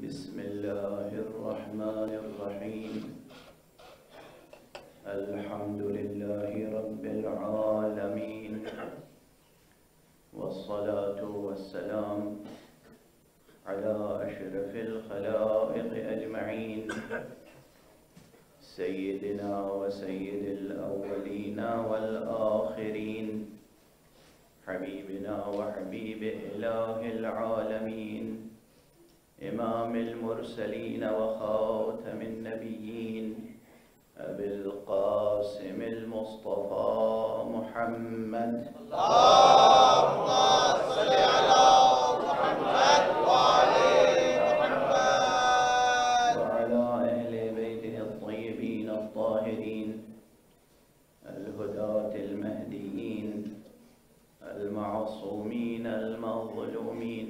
بسم الله الرحمن الرحيم. الحمد لله رب العالمين، والصلاة والسلام على أشرف الخلائق أجمعين، سيدنا وسيد الأولين والآخرين، حبيبنا وحبيب إله العالمين، إمام المرسلين وخاتم النبيين، أبي القاسم المصطفى محمد. اللهم صل على محمد وعلى محمد وعلى أهل بيته الطيبين الطاهرين الهداة المهديين المعصومين المظلومين،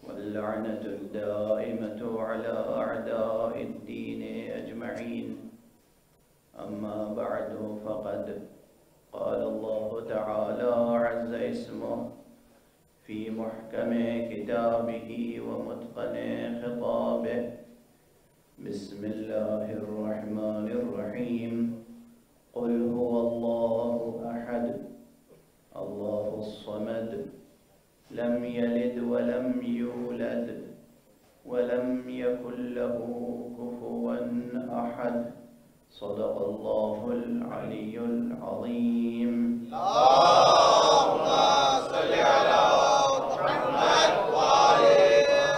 واللعنة الدائمة على أعداء الدين أجمعين. أما بعد، فقد قال الله تعالى عز اسمه في محكم كتابه ومتقن خطابه. بسم الله الرحمن الرحيم. قل هو الله أحد الله الصمد، لم يلد ولم يولد ولم يكن له كفوا أحد. صدق الله العلي العظيم. اللهم صل على محمد وعلى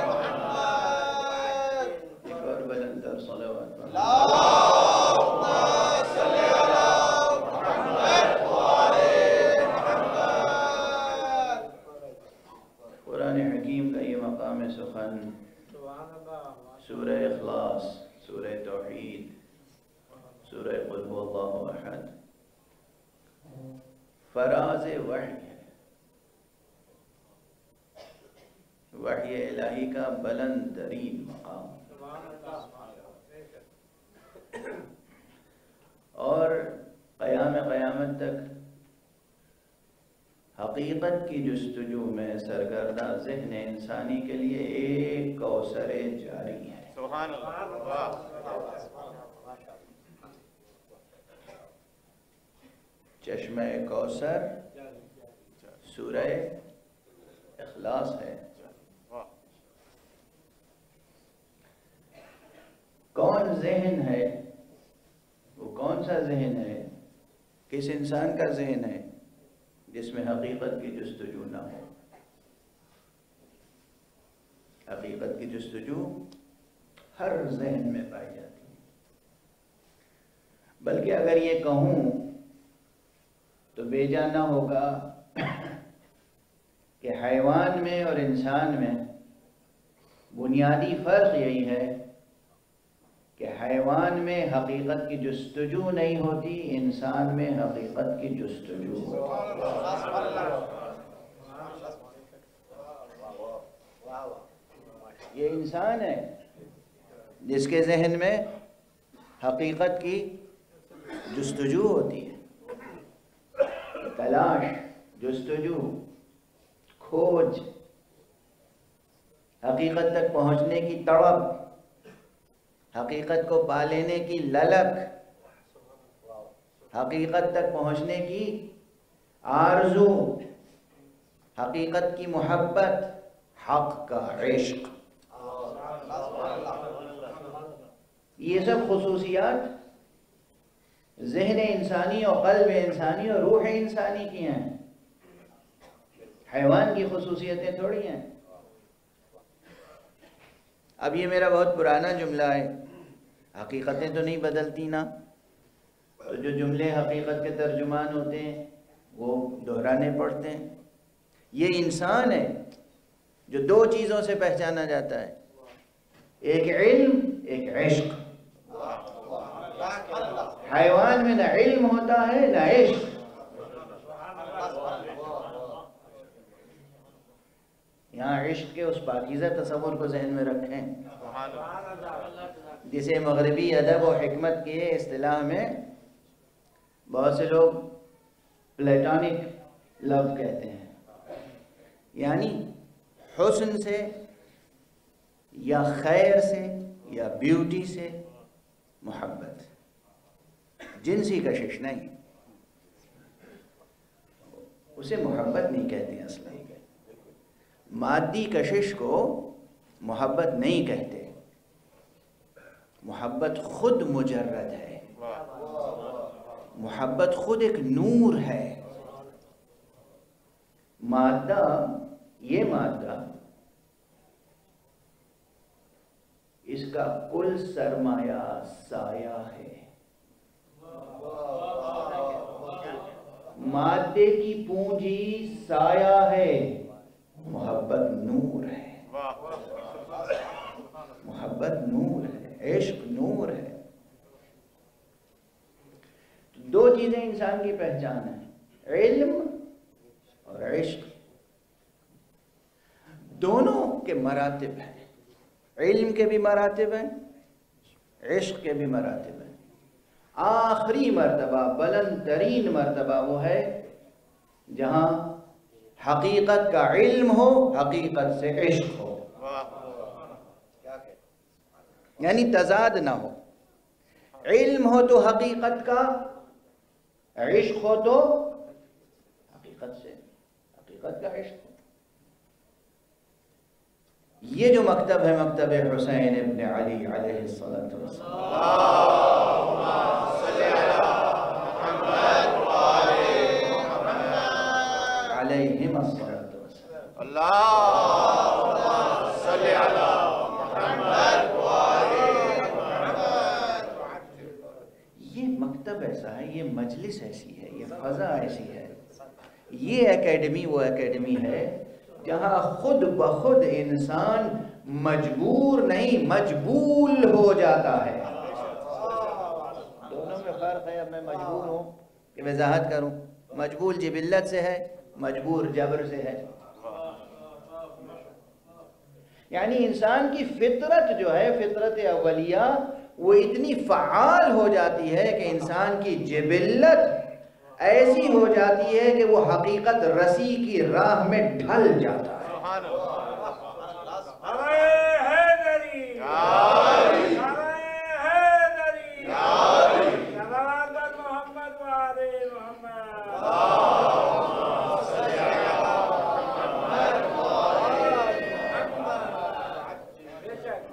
محمد. ایک اور بلند تر صلوات. اللهم صل على محمد وعلى محمد. قرآن حکیم کا یہ مقام سخن سورہ اخلاص، سورہ توحید، سورہ قل هو اللہ احد فراز وحی ہے، وحی الہی کا بلند ترین مقام، اور قیامت تک حقیقت کی جستجو میں سرگردہ ذہن انسانی کے لیے ایک کوثر جاری ہے. سبحان اللہ. چشمہ کوثر سورہ اخلاص ہے. کون ذہن ہے، وہ کون سا ذہن ہے، کس انسان کا ذہن ہے جس میں حقیقت کی جستجو نہ ہو؟ حقیقت کی جستجو ہر ذہن میں پائی جاتی ہے. بلکہ اگر یہ کہوں تو بے جا نہ ہوگا کہ حیوان میں اور انسان میں بنیادی فرق یہی ہے کہ حیوان میں حقیقت کی جستجو نہیں ہوتی، انسان میں حقیقت کی جستجو ہوتی. یہ انسان ہے جس کے ذہن میں حقیقت کی جستجو ہوتی ہے، تلاش، جستجو، کھوج، حقیقت تک پہنچنے کی تڑپ، حقیقت کو پا لینے کی للک، حقیقت تک پہنچنے کی آرزو، حقیقت کی محبت، حق کا عشق. یہ سب خصوصیات ذہن انسانی اور قلب انسانی اور روح انسانی کی ہیں، حیوان کی خصوصیتیں تھوڑی ہیں. اب یہ میرا بہت پرانا جملہ ہے، حقیقتیں تو نہیں بدلتی نا، تو جو جملے حقیقت کے ترجمان ہوتے ہیں وہ دہرانے پڑتے ہیں. یہ انسان ہے جو دو چیزوں سے پہچانا جاتا ہے، ایک علم، ایک عشق. حیوان میں نہ علم ہوتا ہے نہ عشق. یہاں عشق کے اس پاکیزہ تصور کو ذہن میں رکھیں جسے مغربی ادب و حکمت کی اصطلاح میں بہت سے لوگ پلیٹونک لو کہتے ہیں، یعنی حسن سے یا خیر سے یا بیوٹی سے محبت، جنسی کشش نہیں، اسے محبت نہیں کہتے اصلا۔ مادی کشش کو محبت نہیں کہتے، محبت خود مجرد ہے، محبت خود ایک نور ہے۔ مادہ، یہ مادہ اس کا کل سرمایہ سایہ ہے، مادے کی پونجی سایہ ہے، محبت نور ہے، محبت نور ہے، عشق نور ہے۔ دو چیزیں انسان کی پہچان ہیں، علم اور عشق، دونوں کے مراتب ہیں، علم کے بھی مراتب ہیں، عشق کے بھی مراتب ہیں۔ آخری مرتبہ، بلند ترین مرتبہ وہ ہے جہاں حقیقت کا علم ہو، حقیقت سے عشق ہو، یعنی تضاد نہ ہو، علم ہو تو حقیقت کا، عشق ہو تو حقیقت سے، حقیقت کا عشق ہو۔ یہ جو مکتب ہے مکتب حسین ابن علی علیہ الصلوۃ والسلام، علیہم الصلوۃ والسلام، اللہم صلی علی محمد وآل محمد۔ یہ مکتب ایسا ہے، یہ مجلس ایسی ہے، یہ فضا ایسی ہے، یہ اکیڈمی وہ اکیڈمی ہے جہاں خود بخود انسان مجبور نہیں مجبول ہو جاتا ہے۔ دونوں میں فرق ہے۔ اب میں مجبور ہوں کہ وضاحت کروں، مجبول جبلت سے ہے، مجبور جبر سے ہے۔ یعنی انسان کی فطرت جو ہے، فطرت اولیہ، وہ اتنی فعال ہو جاتی ہے کہ انسان کی جبلت ایسی ہو جاتی ہے کہ وہ حقیقت رسی کی راہ میں ڈھل جاتا ہے۔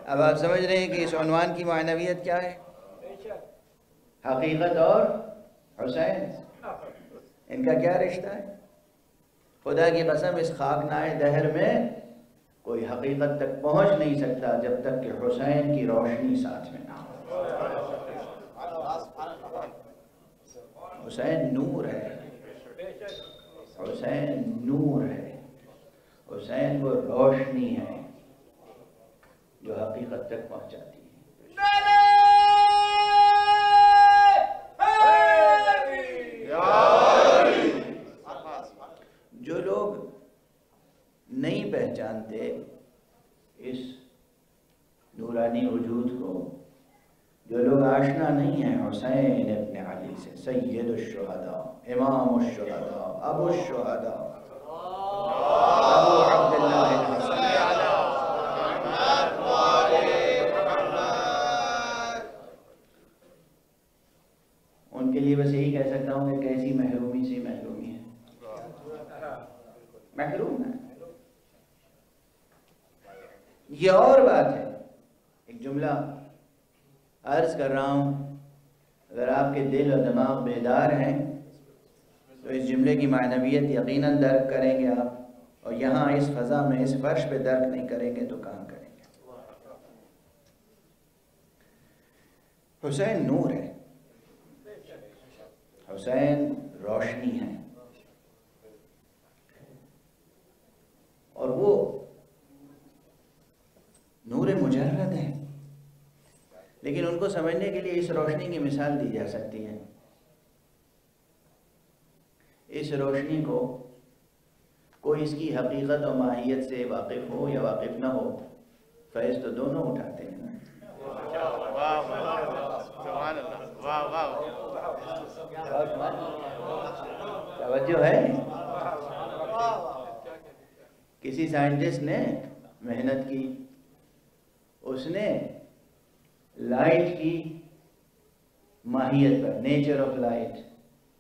اب آپ سمجھ رہے ہیں کہ اس عنوان کی معنویت کیا ہے؟ حقیقت اور حسین، ان کا کیا رشتہ ہے؟ خدا کی قسم اس خاکنائے دہر میں کوئی حقیقت تک پہنچ نہیں سکتا جب تک کہ حسین کی روشنی ساتھ میں نہ ہو۔ حسین نور ہے، حسین نور ہے، حسین وہ روشنی ہے جو حقیقت تک پہنچاتی ہے۔ جو لوگ نہیں پہچانتے اس نورانی وجود کو، جو لوگ آشنا نہیں ہیں حسین ابن علی سے، سید الشہداء، امام الشہداء، ابو الشہداء، ابو عبداللہ الحسن، ان کے لیے بس یہی کہہ سکتا ہوں کہ کیسی محرومی سے محرومی ہے، محروم ہے۔ یہ اور بات ہے، ایک جملہ عرض کر رہا ہوں، اگر آپ کے دل و دماغ بیدار ہیں تو اس جملے کی معنویت یقیناً درک کریں گے آپ، اور یہاں اس فضا میں، اس فرش پہ درک نہیں کریں گے تو کہاں کریں گے۔ حسین نور ہے، حسین روشنی ہے، اور وہ نور مجرد ہے، لیکن ان کو سمجھنے کے لیے اس روشنی کی مثال دی جا سکتی ہے۔ اس روشنی کو کوئی اس کی حقیقت و ماہیت سے واقف ہو یا واقف نہ ہو، فیض تو دونوں اٹھاتے ہیں نا۔ توجہ ہے؟ کسی سائنٹسٹ نے محنت کی، اس نے لائٹ کی ماہیت پر، nature of light,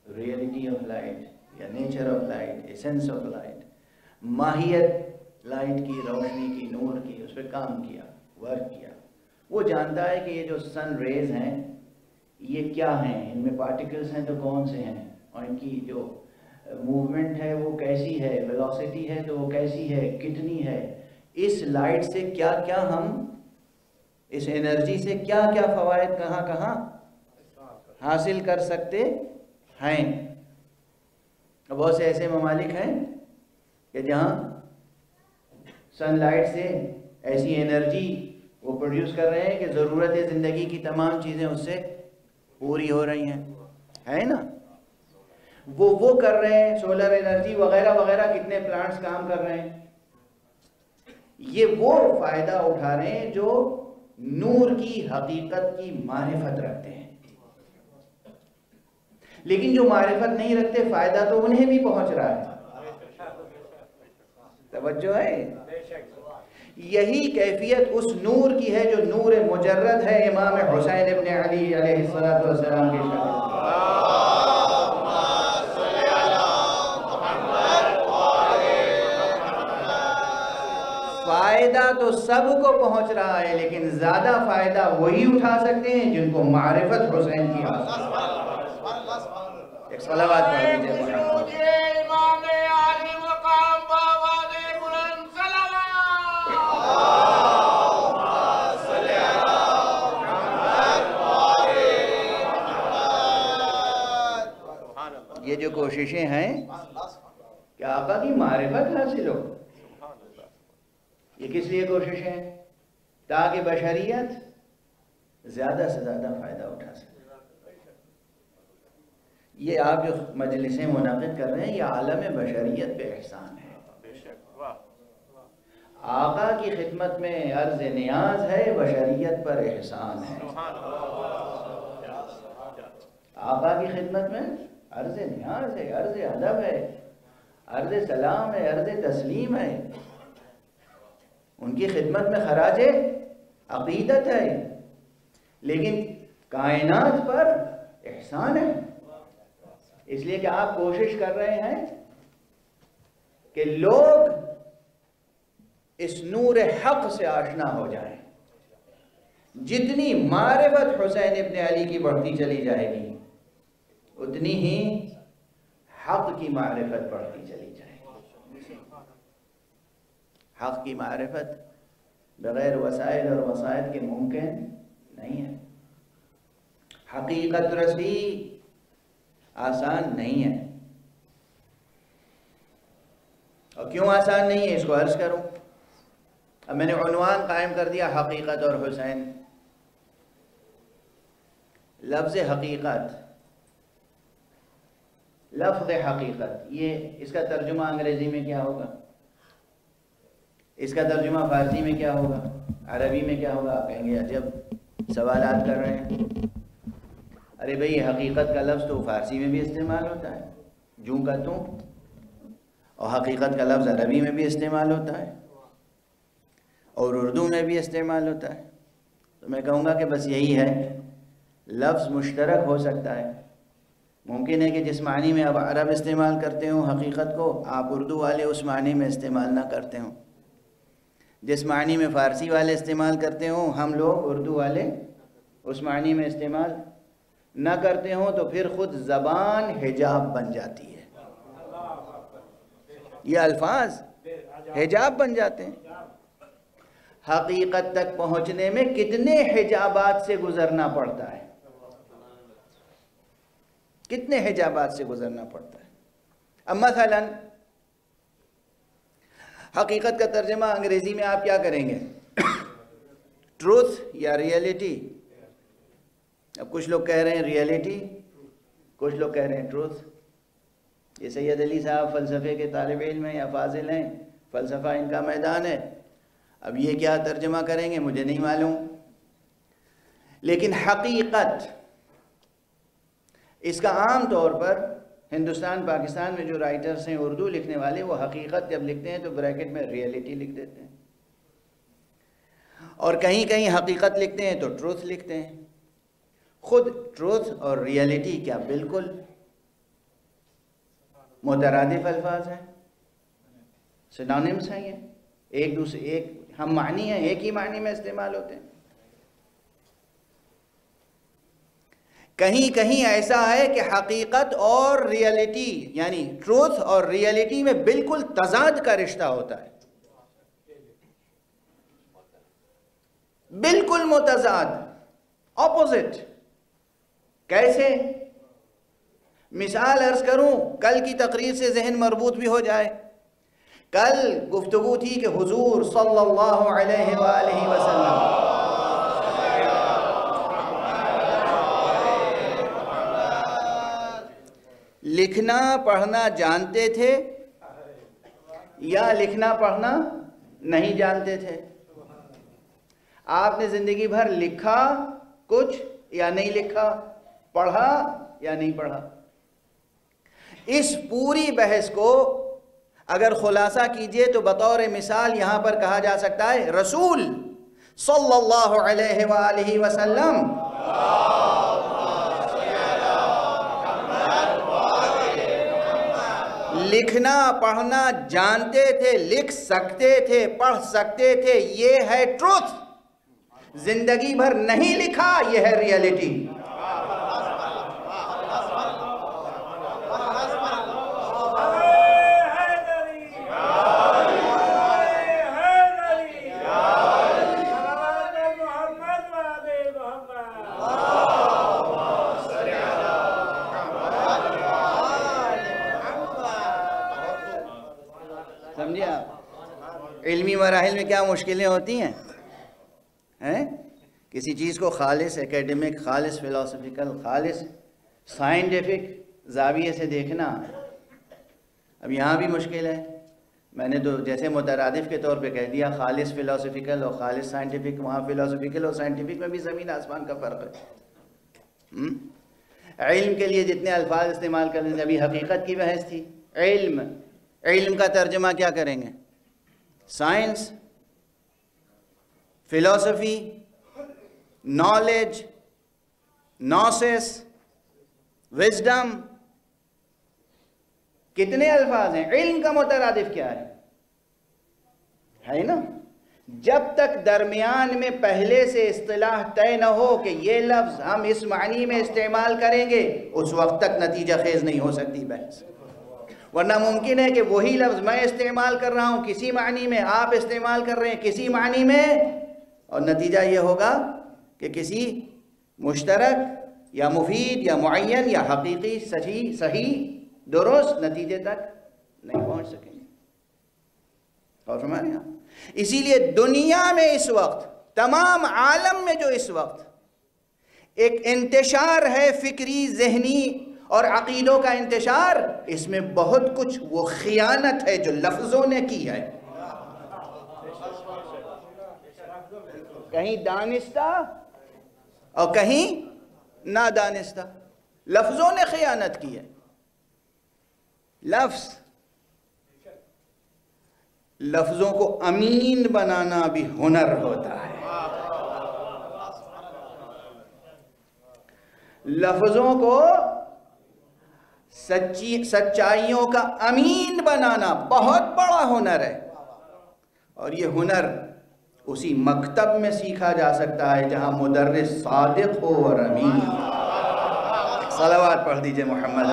reality of light یا nature of light, essence of light, ماہیت لائٹ کی، روشنی کی، نور کی، اس پہ کام کیا، ورک کیا۔ وہ جانتا ہے کہ یہ جو سن ریز ہیں یہ کیا ہیں، ان میں پارٹیکلز ہیں تو کون سے ہیں، اور ان کی جو موومنٹ ہے وہ کیسی ہے، ویلوسٹی ہے تو وہ کیسی ہے، کتنی ہے، اس لائٹ سے کیا کیا ہم، اس انرجی سے کیا کیا فوائد کہاں کہاں حاصل کر سکتے ہیں۔ بہت سے ایسے ممالک ہیں کہ جہاں سن لائٹ سے ایسی انرجی وہ پروڈیوس کر رہے ہیں کہ ضرورت زندگی کی تمام چیزیں اس سے پوری ہو رہی ہیں، ہے نا؟ وہ کر رہے ہیں، سولر انرجی وغیرہ وغیرہ، کتنے پلانٹس کام کر رہے ہیں۔ یہ وہ فائدہ اٹھا رہے ہیں جو نور کی حقیقت کی معرفت رکھتے ہیں، لیکن جو معرفت نہیں رکھتے فائدہ تو انہیں بھی پہنچ رہا ہے۔ توجہ ہے؟ یہی کیفیت اس نور کی ہے جو نور مجرد ہے امام حسین ابن علی علیہ السلام کے شاگرد۔ فائدہ تو سب کو پہنچ رہا ہے، لیکن زیادہ فائدہ وہی اٹھا سکتے ہیں جن کو معرفت حسین کی حاصل۔ ایک صلوات پڑھ لیجیے۔ یہ جو کوششیں ہیں کہ آقا کی معرفت حاصل ہو، یہ کس لیے کوششیں ہیں؟ تاکہ بشریت زیادہ سے زیادہ فائدہ اٹھا سکے۔ یہ آپ جو مجلسیں منعقد کر رہے ہیں یہ عالم بشریت پہ احسان ہے۔ آقا کی خدمت میں عرض نیاز ہے، بشریت پر احسان ہے۔ آقا کی خدمت میں عرض نیاز ہے، عرض ادب ہے، عرض سلام ہے، عرض تسلیم ہے، ان کی خدمت میں خراج عقیدت ہے، لیکن کائنات پر احسان ہے۔ اس لیے کہ آپ کوشش کر رہے ہیں کہ لوگ اس نور حق سے آشنا ہو جائیں۔ جتنی معرفت حسین ابن علی کی بڑھتی چلی جائے گی اتنی ہی حق کی معرفت بڑھتی چلی جائے گی۔ حق کی معرفت بغیر وسائل اور وسائط کے ممکن نہیں ہے۔ حقیقت رسی آسان نہیں ہے۔ اور کیوں آسان نہیں ہے اس کو عرض کروں۔ اب میں نے عنوان قائم کر دیا حقیقت اور حسین۔ لفظ حقیقت، لفظ حقیقت، یہ اس کا ترجمہ انگریزی میں کیا ہوگا؟ اس کا ترجمہ فارسی میں کیا ہوگا؟ عربی میں کیا ہوگا؟ آپ کہیں گے عجب سوالات کر رہے ہیں۔ ارے بھئی حقیقت کا لفظ تو فارسی میں بھی استعمال ہوتا ہے، جوں کا توں، اور حقیقت کا لفظ عربی میں بھی استعمال ہوتا ہے اور اردو میں بھی استعمال ہوتا ہے۔ تو میں کہوں گا کہ بس یہی ہے، لفظ مشترک ہو سکتا ہے۔ ممکن ہے کہ جس معنی میں اب عرب استعمال کرتے ہوں حقیقت کو، آپ اردو والے اس معنی میں استعمال نہ کرتے ہوں۔ جس معنی میں فارسی والے استعمال کرتے ہوں، ہم لوگ اردو والے اس معنی میں استعمال نہ کرتے ہوں، تو پھر خود زبان حجاب بن جاتی ہے۔ یہ الفاظ حجاب بن جاتے ہیں۔ حقیقت تک پہنچنے میں کتنے حجابات سے گزرنا پڑتا ہے، کتنے حجابات سے گزرنا پڑتا ہے۔ اب مثلا حقیقت کا ترجمہ انگریزی میں آپ کیا کریں گے؟ ٹروتھ یا ریئلٹی؟ اب کچھ لوگ کہہ رہے ہیں ریئلٹی، کچھ لوگ کہہ رہے ہیں ٹروتھ۔ یہ سید علی صاحب فلسفے کے طالب علم ہیں یا فاضل ہیں، فلسفہ ان کا میدان ہے۔ اب یہ کیا ترجمہ کریں گے مجھے نہیں معلوم، لیکن حقیقت اس کا عام طور پر ہندوستان پاکستان میں جو رائٹرز ہیں اردو لکھنے والے، وہ حقیقت جب لکھتے ہیں تو بریکٹ میں ریئلٹی لکھ دیتے ہیں، اور کہیں کہیں حقیقت لکھتے ہیں تو ٹروتھ لکھتے ہیں. خود ٹروتھ اور ریئلٹی کیا بالکل مترادف الفاظ ہیں؟ سینونیمس ہیں یہ؟ ایک دوسرے ایک ہم معنی ہیں، ایک ہی معنی میں استعمال ہوتے ہیں. کہیں کہیں ایسا ہے کہ حقیقت اور ریئلٹی یعنی ٹروتھ اور ریئلٹی میں بالکل تضاد کا رشتہ ہوتا ہے، بالکل متضاد، اپوزٹ. کیسے؟ مثال عرض کروں، کل کی تقریر سے ذہن مربوط بھی ہو جائے. کل گفتگو تھی کہ حضور صلی اللہ علیہ وآلہ وسلم لکھنا پڑھنا جانتے تھے یا لکھنا پڑھنا نہیں جانتے تھے؟ آپ نے زندگی بھر لکھا کچھ یا نہیں لکھا، پڑھا یا نہیں پڑھا؟ اس پوری بحث کو اگر خلاصہ کیجئے تو بطور مثال یہاں پر کہا جا سکتا ہے رسول صلی اللہ علیہ وآلہ وسلم لکھنا پڑھنا جانتے تھے، لکھ سکتے تھے، پڑھ سکتے تھے، یہ ہے ٹروتھ. زندگی بھر نہیں لکھا، یہ ہے ریئلٹی. سمجھے آپ؟ علمی مراحل میں کیا مشکلیں ہوتی ہیں؟ کسی چیز کو خالص ایکیڈمک، خالص فلسفیکل، خالص سائنٹیفک زاویے سے دیکھنا اب یہاں بھی مشکل ہے. میں نے تو جیسے مترادف کے طور پہ کہہ دیا خالص فلسفیکل اور خالص سائنٹیفک، وہاں فلسفیکل اور سائنٹیفک میں بھی زمین آسمان کا فرق ہے. علم کے لیے جتنے الفاظ استعمال کرنے سے، ابھی حقیقت کی بحث تھی. علم کا ترجمہ کیا کریں گے؟ سائنس، فلسفی، نالج، نوسس، وزڈم، کتنے الفاظ ہیں. علم کا مترادف کیا ہے نا؟ جب تک درمیان میں پہلے سے اصطلاح طے نہ ہو کہ یہ لفظ ہم اس معنی میں استعمال کریں گے، اس وقت تک نتیجہ خیز نہیں ہو سکتی بحث. ورنہ ممکن ہے کہ وہی لفظ میں استعمال کر رہا ہوں کسی معنی میں، آپ استعمال کر رہے ہیں کسی معنی میں، اور نتیجہ یہ ہوگا کہ کسی مشترک یا مفید یا معین یا حقیقی صحیح درست نتیجے تک نہیں پہنچ سکیں گے. اور فرمائیں آپ، اسی لیے دنیا میں اس وقت، تمام عالم میں جو اس وقت ایک انتشار ہے فکری، ذہنی اور عقیدوں کا انتشار، اس میں بہت کچھ وہ خیانت ہے جو لفظوں نے کی ہے. کہیں دانستہ اور کہیں نادانستہ، لفظوں نے خیانت کی ہے. لفظوں کو امین بنانا بھی ہنر ہوتا ہے. لفظوں کو سچائیوں کا امین بنانا بہت بڑا ہنر ہے. اور یہ ہنر اسی مکتب میں سیکھا جا سکتا ہے جہاں مدرس صادق ہو اور امین. صلوات پڑھ دیجئے محمد.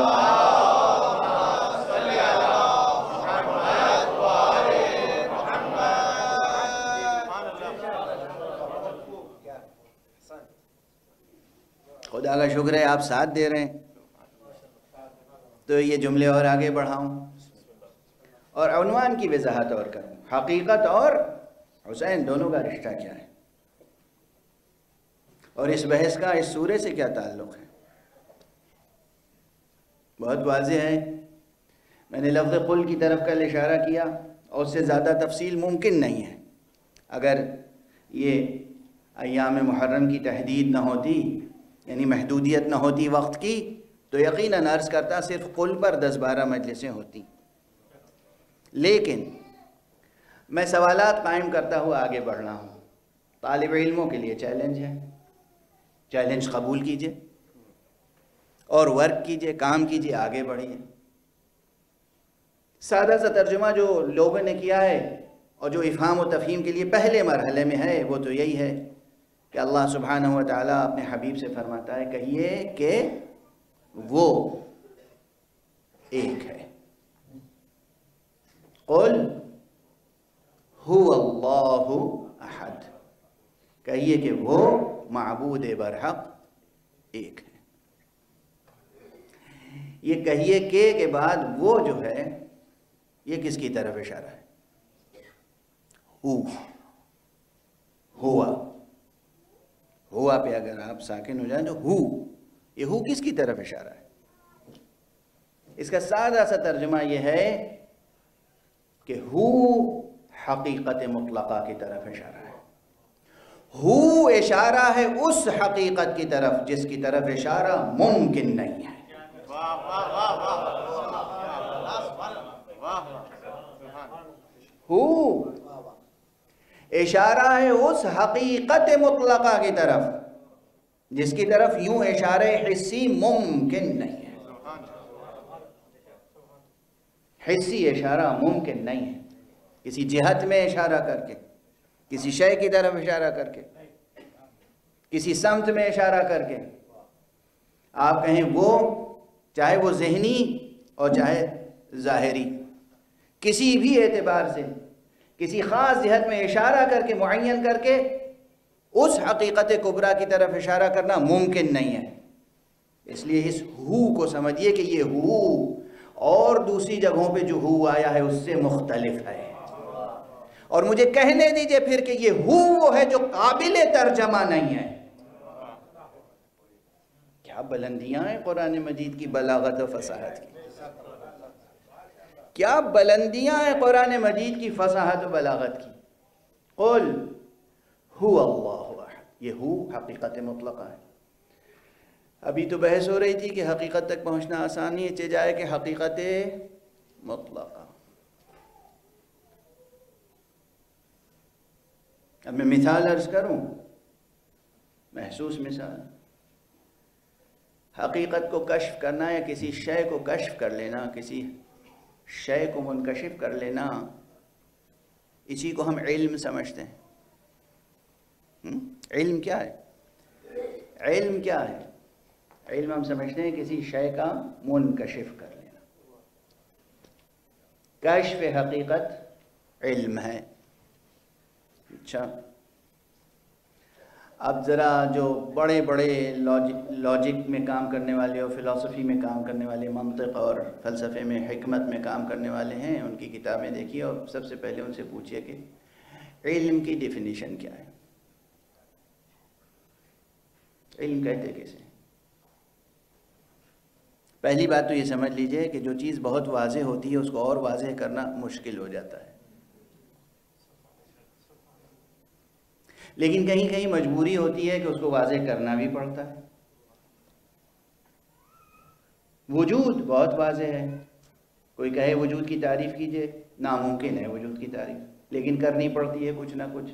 خدا کا شکر ہے آپ ساتھ دے رہے ہیں تو یہ جملے اور آگے بڑھاؤں اور عنوان کی وضاحت اور کروں. حقیقت اور حسین دونوں کا رشتہ کیا ہے اور اس بحث کا اس سورے سے کیا تعلق ہے؟ بہت واضح ہے. میں نے لفظ قل کی طرف کل اشارہ کیا اور اس سے زیادہ تفصیل ممکن نہیں ہے. اگر یہ ایام محرم کی تحدید نہ ہوتی، یعنی محدودیت نہ ہوتی وقت کی، تو یقیناً عرض کرتا صرف قل پر 10-12 مجلسیں ہوتی. لیکن میں سوالات قائم کرتا ہوا آگے بڑھ رہا ہوں. طالب علموں کے لیے چیلنج ہے، چیلنج قبول کیجئے اور ورک کیجئے، کام کیجئے، آگے بڑھیے۔ سادہ سا ترجمہ جو لوگوں نے کیا ہے اور جو افہام و تفہیم کے لیے پہلے مرحلے میں ہے وہ تو یہی ہے کہ اللہ سبحانہ و تعالیٰ اپنے حبیب سے فرماتا ہے کہیے کہ وہ ایک ہے، قل هو اللہ احد، کہیے کہ وہ معبود برحق ایک ہے۔ یہ کہیے کہ کے بعد وہ جو ہے یہ کس کی طرف اشارہ ہے؟ ہوا پہ اگر آپ ساکن ہو جائیں تو یہ ہو کس کی طرف اشارہ ہے؟ اس کا سادہ سا ترجمہ یہ ہے کہ ہو حقیقت مطلقہ کی طرف اشارہ ہے، ہو اشارہ ہے اس حقیقت کی طرف جس کی طرف اشارہ ممکن نہیں ہے۔ ہو اشارہ ہے اس حقیقت مطلقہ کی طرف جس کی طرف یوں اشارہ حسی ممکن نہیں ہے، حسی اشارہ ممکن نہیں ہے۔ کسی جہت میں اشارہ کر کے، کسی شے کی طرف اشارہ کر کے، کسی سمت میں اشارہ کر کے آپ کہیں وہ، چاہے وہ ذہنی اور چاہے ظاہری، کسی بھی اعتبار سے کسی خاص جہت میں اشارہ کر کے معین کر کے اس حقیقت کبریٰ کی طرف اشارہ کرنا ممکن نہیں ہے۔ اس لیے اس ہو کو سمجھیے کہ یہ ہو اور دوسری جگہوں پہ جو ہو آیا ہے اس سے مختلف ہے، اور مجھے کہنے دیجئے پھر کہ یہ ہو وہ ہے جو قابل ترجمہ نہیں ہے۔ کیا بلندیاں ہیں قرآن مجید کی بلاغت و فصاحت کی، کیا بلندیاں ہیں قرآن مجید کی فصاحت و بلاغت کی۔ قل هو اللہ احد، یہ ہو حقیقت مطلقہ ہے۔ ابھی تو بحث ہو رہی تھی کہ حقیقت تک پہنچنا آسان نہیں ہے، جائے کہ حقیقت مطلقہ۔ اب میں مثال عرض کروں، محسوس مثال، حقیقت کو کشف کرنا یا کسی شے کو کشف کر لینا، کسی شے کو منکشف کر لینا، اسی کو ہم علم سمجھتے ہیں۔ علم کیا ہے؟ علم کیا ہے؟ علم ہم سمجھتے ہیں کسی شے کا منکشف کر لینا، کشف حقیقت علم ہے۔ اچھا، اب ذرا جو بڑے بڑے لاجک میں کام کرنے والے اور فلسفی میں کام کرنے والے، منطق اور فلسفے میں، حکمت میں کام کرنے والے ہیں، ان کی کتابیں دیکھیے اور سب سے پہلے ان سے پوچھئے کہ علم کی ڈیفینیشن کیا ہے؟ علم کہتے کیسے؟ پہلی بات تو یہ سمجھ لیجئے کہ جو چیز بہت واضح ہوتی ہے اس کو اور واضح کرنا مشکل ہو جاتا ہے، لیکن کہیں کہیں مجبوری ہوتی ہے کہ اس کو واضح کرنا بھی پڑتا ہے۔ وجود بہت واضح ہے، کوئی کہے وجود کی تعریف کیجئے، ناممکن ہے وجود کی تعریف، لیکن کرنی پڑتی ہے کچھ نہ کچھ،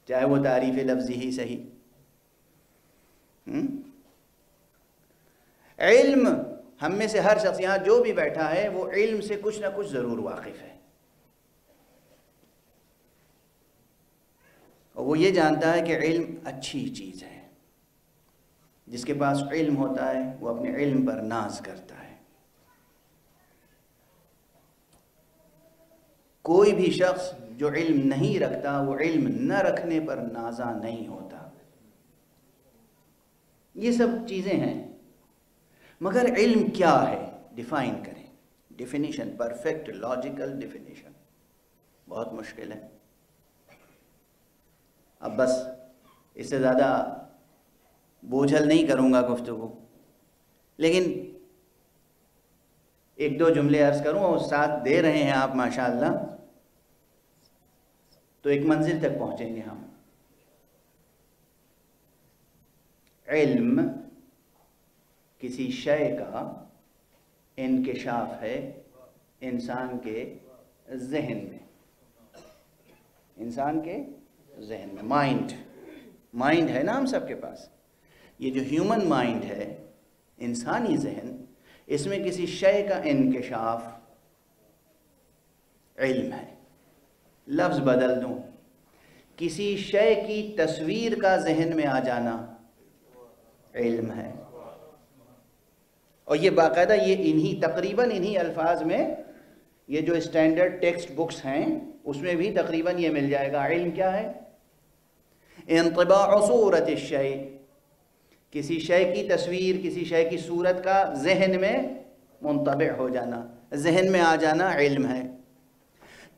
چاہے وہ تعریف لفظی ہی صحیح۔ علم، ہم میں سے ہر شخص یہاں جو بھی بیٹھا ہے وہ علم سے کچھ نہ کچھ ضرور واقف ہے، اور وہ یہ جانتا ہے کہ علم اچھی چیز ہے۔ جس کے پاس علم ہوتا ہے وہ اپنے علم پر ناز کرتا ہے۔ کوئی بھی شخص جو علم نہیں رکھتا وہ علم نہ رکھنے پر نازا نہیں ہوتا۔ یہ سب چیزیں ہیں، مگر علم کیا ہے؟ ڈیفائن کریں، ڈیفینیشن، پرفیکٹ لاجیکل ڈیفینیشن بہت مشکل ہے۔ اب بس اس سے زیادہ بوجھل نہیں کروں گا گفتگو، لیکن ایک دو جملے عرض کروں اور ساتھ دے رہے ہیں آپ ماشاءاللہ، تو ایک منزل تک پہنچیں گے ہم۔ علم کسی شے کا انکشاف ہے انسان کے ذہن میں، انسان کے ذہن میں مائنڈ ہے نا ہم سب کے پاس. یہ جو ہیومن مائنڈ ہے، انسانی ذہن، اس میں کسی شے کا انکشاف علم ہے. لفظ بدل دوں، کسی شے کی تصویر کا ذہن میں آ جانا علم ہے. اور یہ باقاعدہ یہ تقریباً انہی الفاظ میں یہ جو اسٹینڈرڈ ٹیکسٹ بکس ہیں اس میں بھی تقریباً یہ مل جائے گا. علم کیا ہے؟ انطباع صورت الشیء، کسی شے کی تصویر، کسی شے کی صورت کا ذہن میں منطبع ہو جانا، ذہن میں آ جانا علم ہے.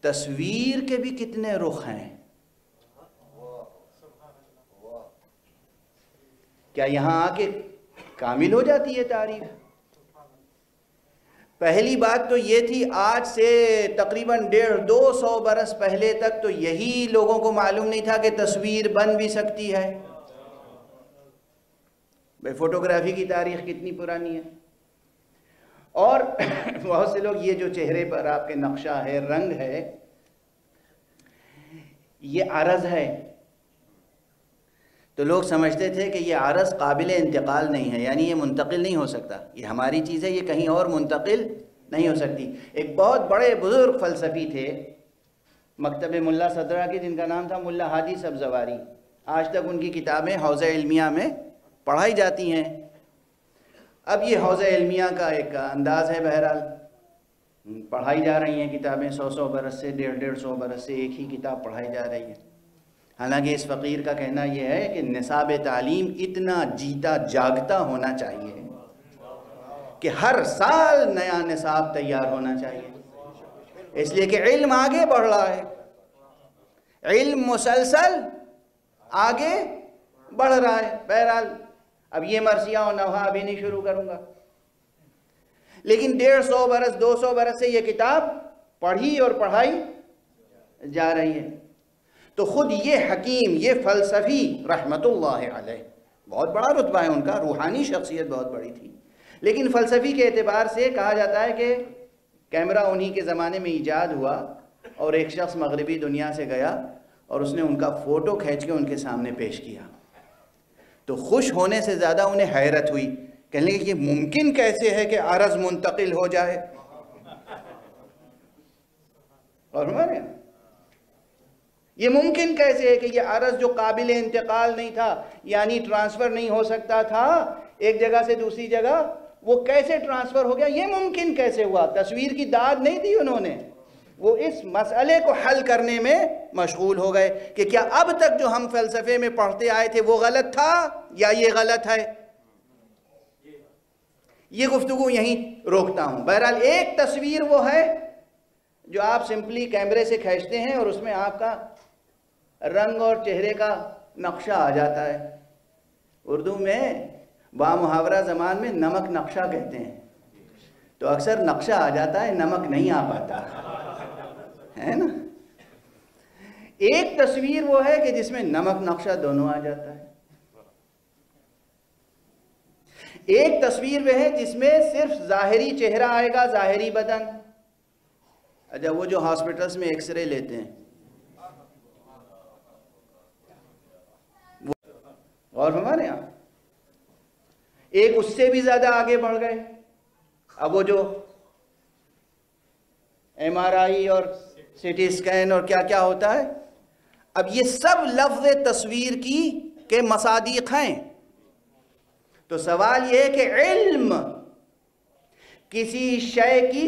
تصویر کے بھی کتنے رخ ہیں. کیا یہاں آ کے کامل ہو جاتی ہے تعریف؟ پہلی بات تو یہ تھی، آج سے تقریباً 150-200 برس پہلے تک تو یہی لوگوں کو معلوم نہیں تھا کہ تصویر بن بھی سکتی ہے. بھائی فوٹوگرافی کی تاریخ کتنی پرانی ہے. اور بہت سے لوگ یہ جو چہرے پر آپ کے نقشہ ہے، رنگ ہے، یہ عرض ہے، تو لوگ سمجھتے تھے کہ یہ عرض قابل انتقال نہیں ہے، یعنی یہ منتقل نہیں ہو سکتا، یہ ہماری چیز ہے، یہ کہیں اور منتقل نہیں ہو سکتی. ایک بہت بڑے بزرگ فلسفی تھے مکتب ملا صدرہ کے، جن کا نام تھا ملا ہادی سبزواری. آج تک ان کی کتابیں حوزہ علمیہ میں پڑھائی جاتی ہیں. اب یہ حوزہ علمیہ کا ایک انداز ہے، بہرحال پڑھائی جا رہی ہیں کتابیں 100 برس سے، 150 برس سے ایک ہی کتاب پڑھائی جا رہی ہے. حالانکہ اس فقیر کا کہنا یہ ہے کہ نصاب تعلیم اتنا جیتا جاگتا ہونا چاہیے کہ ہر سال نیا نصاب تیار ہونا چاہیے، اس لیے کہ علم آگے بڑھ رہا ہے، علم مسلسل آگے بڑھ رہا ہے. بہرحال اب یہ مرثیہ و نوحہ ابھی نہیں شروع کروں گا، لیکن 150 برس 200 برس سے یہ کتاب پڑھی اور پڑھائی جا رہی ہے. تو خود یہ حکیم، یہ فلسفی رحمت اللہ علیہ، بہت بڑا رتبہ ہے ان کا، روحانی شخصیت بہت بڑی تھی، لیکن فلسفی کے اعتبار سے کہا جاتا ہے کہ کیمرہ انہی کے زمانے میں ایجاد ہوا اور ایک شخص مغربی دنیا سے گیا اور اس نے ان کا فوٹو کھینچ کے ان کے سامنے پیش کیا. تو خوش ہونے سے زیادہ انہیں حیرت ہوئی، کہنے لگے کہ یہ ممکن کیسے ہے کہ عرض منتقل ہو جائے. اور ہمارے یہ ممکن کیسے ہے کہ یہ عرض جو قابل انتقال نہیں تھا، یعنی ٹرانسفر نہیں ہو سکتا تھا ایک جگہ سے دوسری جگہ، وہ کیسے ٹرانسفر ہو گیا؟ یہ ممکن کیسے ہوا؟ تصویر کی داد نہیں دی انہوں نے، وہ اس مسئلے کو حل کرنے میں مشغول ہو گئے کہ کیا اب تک جو ہم فلسفے میں پڑھتے آئے تھے وہ غلط تھا یا یہ غلط ہے. یہ گفتگو یہیں روکتا ہوں. بہرحال ایک تصویر وہ ہے جو آپ سمپلی کیمرے سے کھینچتے ہیں اور اس میں آپ کا رنگ اور چہرے کا نقشہ آ جاتا ہے. اردو میں بامحاورہ زبان میں نمک نقشہ کہتے ہیں. تو اکثر نقشہ آ جاتا ہے، نمک نہیں آ پاتا ہے نا. ایک تصویر وہ ہے کہ جس میں نمک نقشہ دونوں آ جاتا ہے. ایک تصویر وہ ہے جس میں صرف ظاہری چہرہ آئے گا، ظاہری بدن. اچھا وہ جو ہاسپٹلز میں ایکس رے لیتے ہیں، اور ہمارے یہاں ایک اس سے بھی زیادہ آگے بڑھ گئے. اب وہ جو ایم آر آئی اور سی ٹی اسکین اور کیا کیا ہوتا ہے، اب یہ سب لفظ تصویر کی کے مصادیق ہیں. تو سوال یہ ہے کہ علم کسی شے کی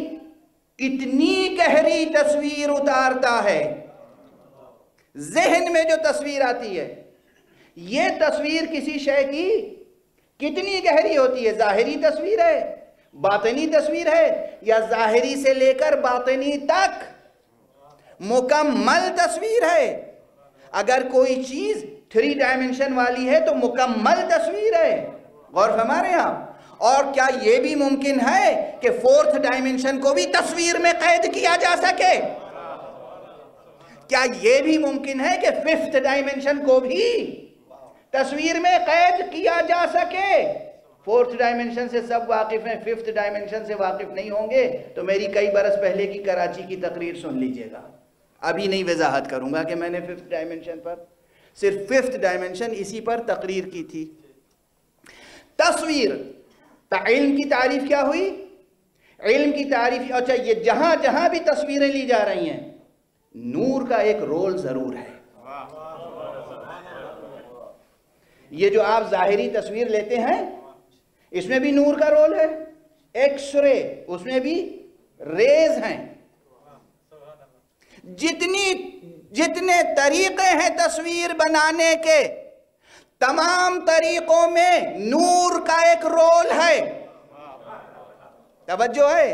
کتنی گہری تصویر اتارتا ہے. ذہن میں جو تصویر آتی ہے، یہ تصویر کسی شے کی کتنی گہری ہوتی ہے. ظاہری تصویر ہے، باطنی تصویر ہے، یا ظاہری سے لے کر باطنی تک مکمل تصویر ہے. اگر کوئی چیز 3 ڈائمنشن والی ہے تو مکمل تصویر ہے. غور فرمائے آپ. اور کیا یہ بھی ممکن ہے کہ 4th ڈائمنشن کو بھی تصویر میں قید کیا جا سکے؟ کیا یہ بھی ممکن ہے کہ 5th ڈائمنشن کو بھی تصویر میں قید کیا جا سکے؟ 4th ڈائمنشن سے سب واقف ہیں، 5th ڈائمنشن سے واقف نہیں ہوں گے تو میری کئی برس پہلے کی کراچی کی تقریر سن لیجئے گا. ابھی نہیں وضاحت کروں گا کہ میں نے 5th ڈائمنشن پر صرف 5th ڈائمنشن اسی پر تقریر کی تھی۔ تصویر، علم کی تعریف کیا ہوئی؟ علم کی تعریف، اچھا یہ جہاں جہاں بھی تصویریں لی جا رہی ہیں نور کا ایک رول ضرور ہے۔ یہ جو آپ ظاہری تصویر لیتے ہیں اس میں بھی نور کا رول ہے، ایکس رے اس میں بھی ریز ہیں، جتنے طریقے ہیں تصویر بنانے کے تمام طریقوں میں نور کا ایک رول ہے۔ توجہ ہے؟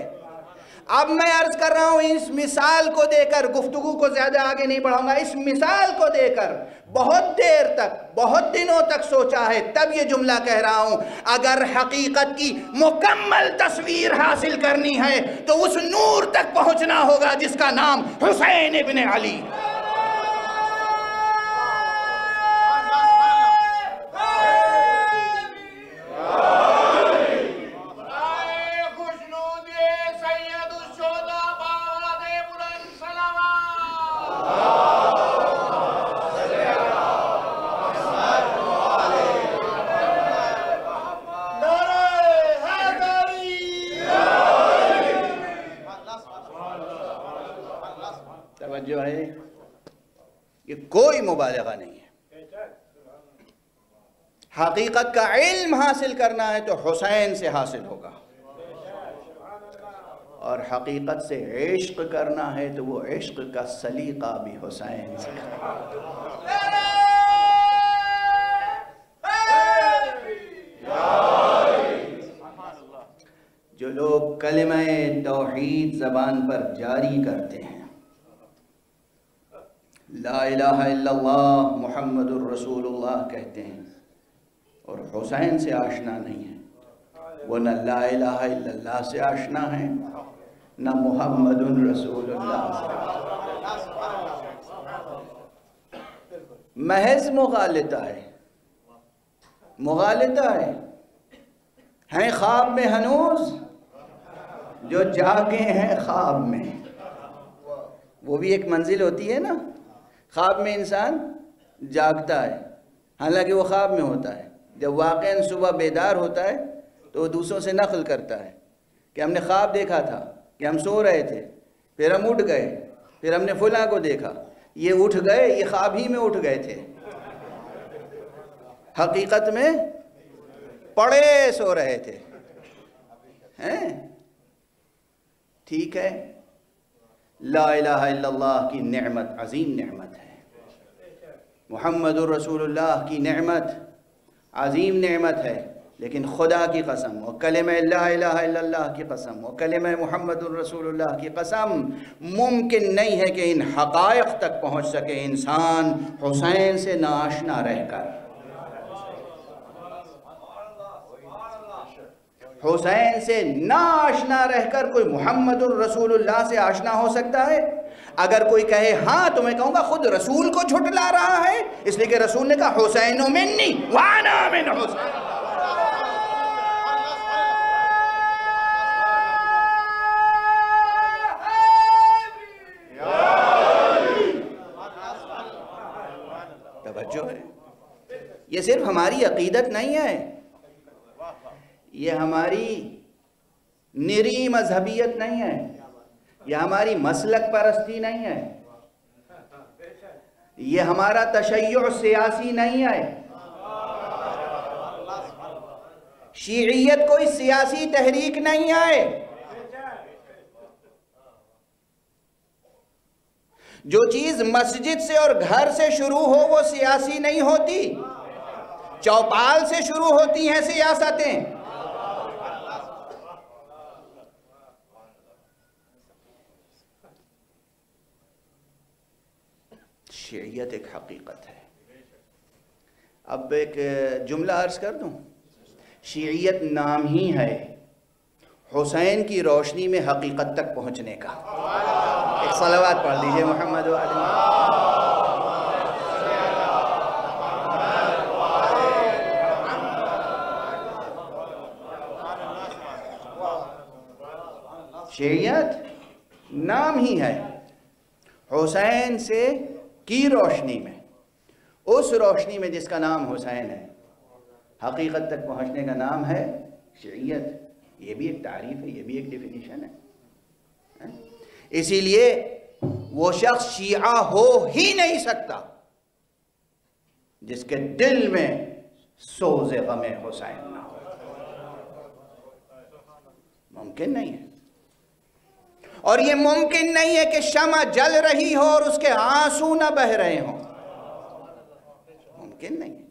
اب میں عرض کر رہا ہوں، اس مثال کو دے کر گفتگو کو زیادہ آگے نہیں بڑھاؤں گا، اس مثال کو دے کر بہت دیر تک، بہت دنوں تک سوچا ہے، تب یہ جملہ کہہ رہا ہوں، اگر حقیقت کی مکمل تصویر حاصل کرنی ہے تو اس نور تک پہنچنا ہوگا جس کا نام حسین ابن علی۔ جو ہے یہ کوئی مبالغہ نہیں ہے، حقیقت کا علم حاصل کرنا ہے تو حسین سے حاصل ہوگا، اور حقیقت سے عشق کرنا ہے تو وہ عشق کا سلیقہ بھی حسین سے۔ جو لوگ کلمہ توحید زبان پر جاری کرتے ہیں، لا الہ الا اللہ محمد الرسول اللہ کہتے ہیں اور حسین سے آشنا نہیں ہے، وہ نہ لا الہ الا اللہ سے آشنا ہے نہ محمد الرسول اللہ سے، محض مغالطہ ہے، مغالطہ ہے۔ ہیں خواب میں ہنوز جو جاگے ہیں خواب میں، وہ بھی ایک منزل ہوتی ہے نا، خواب میں انسان جاگتا ہے حالانکہ وہ خواب میں ہوتا ہے، جب واقعاً صبح بیدار ہوتا ہے تو وہ دوسروں سے نقل کرتا ہے کہ ہم نے خواب دیکھا تھا کہ ہم سو رہے تھے، پھر ہم اٹھ گئے، پھر ہم نے فلاں کو دیکھا، یہ اٹھ گئے، یہ خواب ہی میں اٹھ گئے تھے، حقیقت میں پڑے سو رہے تھے۔ ٹھیک ہے، لا الہ الا اللہ کی نعمت عظیم نعمت ہے، محمد الرسول اللہ کی نعمت عظیم نعمت ہے، لیکن خدا کی قسم و کلمہ لا الہ الا اللہ کی قسم و کلمہ محمد الرسول اللہ کی قسم، ممکن نہیں ہے کہ ان حقائق تک پہنچ سکے انسان حسین سے ناآشنا رہ کر۔ حسین سے ناآشنا رہ کر کوئی محمد الرسول اللہ سے آشنا ہو سکتا ہے؟ اگر کوئی کہے ہاں تو میں کہوں گا خود رسول کو جھٹلا رہا ہے، اس لیے کہ رسول نے کہا حسین منی وانا من حسین۔ توجہ ہے، یہ صرف ہماری عقیدت نہیں ہے، یہ ہماری نری مذہبیت نہیں ہے، یہ ہماری مسلک پرستی نہیں ہے، یہ ہمارا تشیع سیاسی نہیں ہے۔ شیعیت کوئی سیاسی تحریک نہیں ہے۔ جو چیز مسجد سے اور گھر سے شروع ہو وہ سیاسی نہیں ہوتی، چوپال سے شروع ہوتی ہیں سیاستیں۔ شیعیت ایک حقیقت ہے۔ اب ایک جملہ عرض کر دوں، شیعیت نام ہی ہے حسین کی روشنی میں حقیقت تک پہنچنے کا۔ ایک صلوات پڑھ دیجئے محمد و علی۔ شیعیت نام ہی ہے حسین سے کی روشنی میں، اس روشنی میں جس کا نام حسین ہے، حقیقت تک پہنچنے کا نام ہے شیعیت. یہ بھی ایک تعریف ہے، یہ بھی ایک ڈیفینیشن ہے. اسی لیے وہ شخص شیعہ ہو ہی نہیں سکتا جس کے دل میں سوز غم حسین نہ ہو. ممکن نہیں ہے. اور یہ ممکن نہیں ہے کہ شمع جل رہی ہو اور اس کے آنسو نہ بہ رہے ہوں. ممکن نہیں ہے.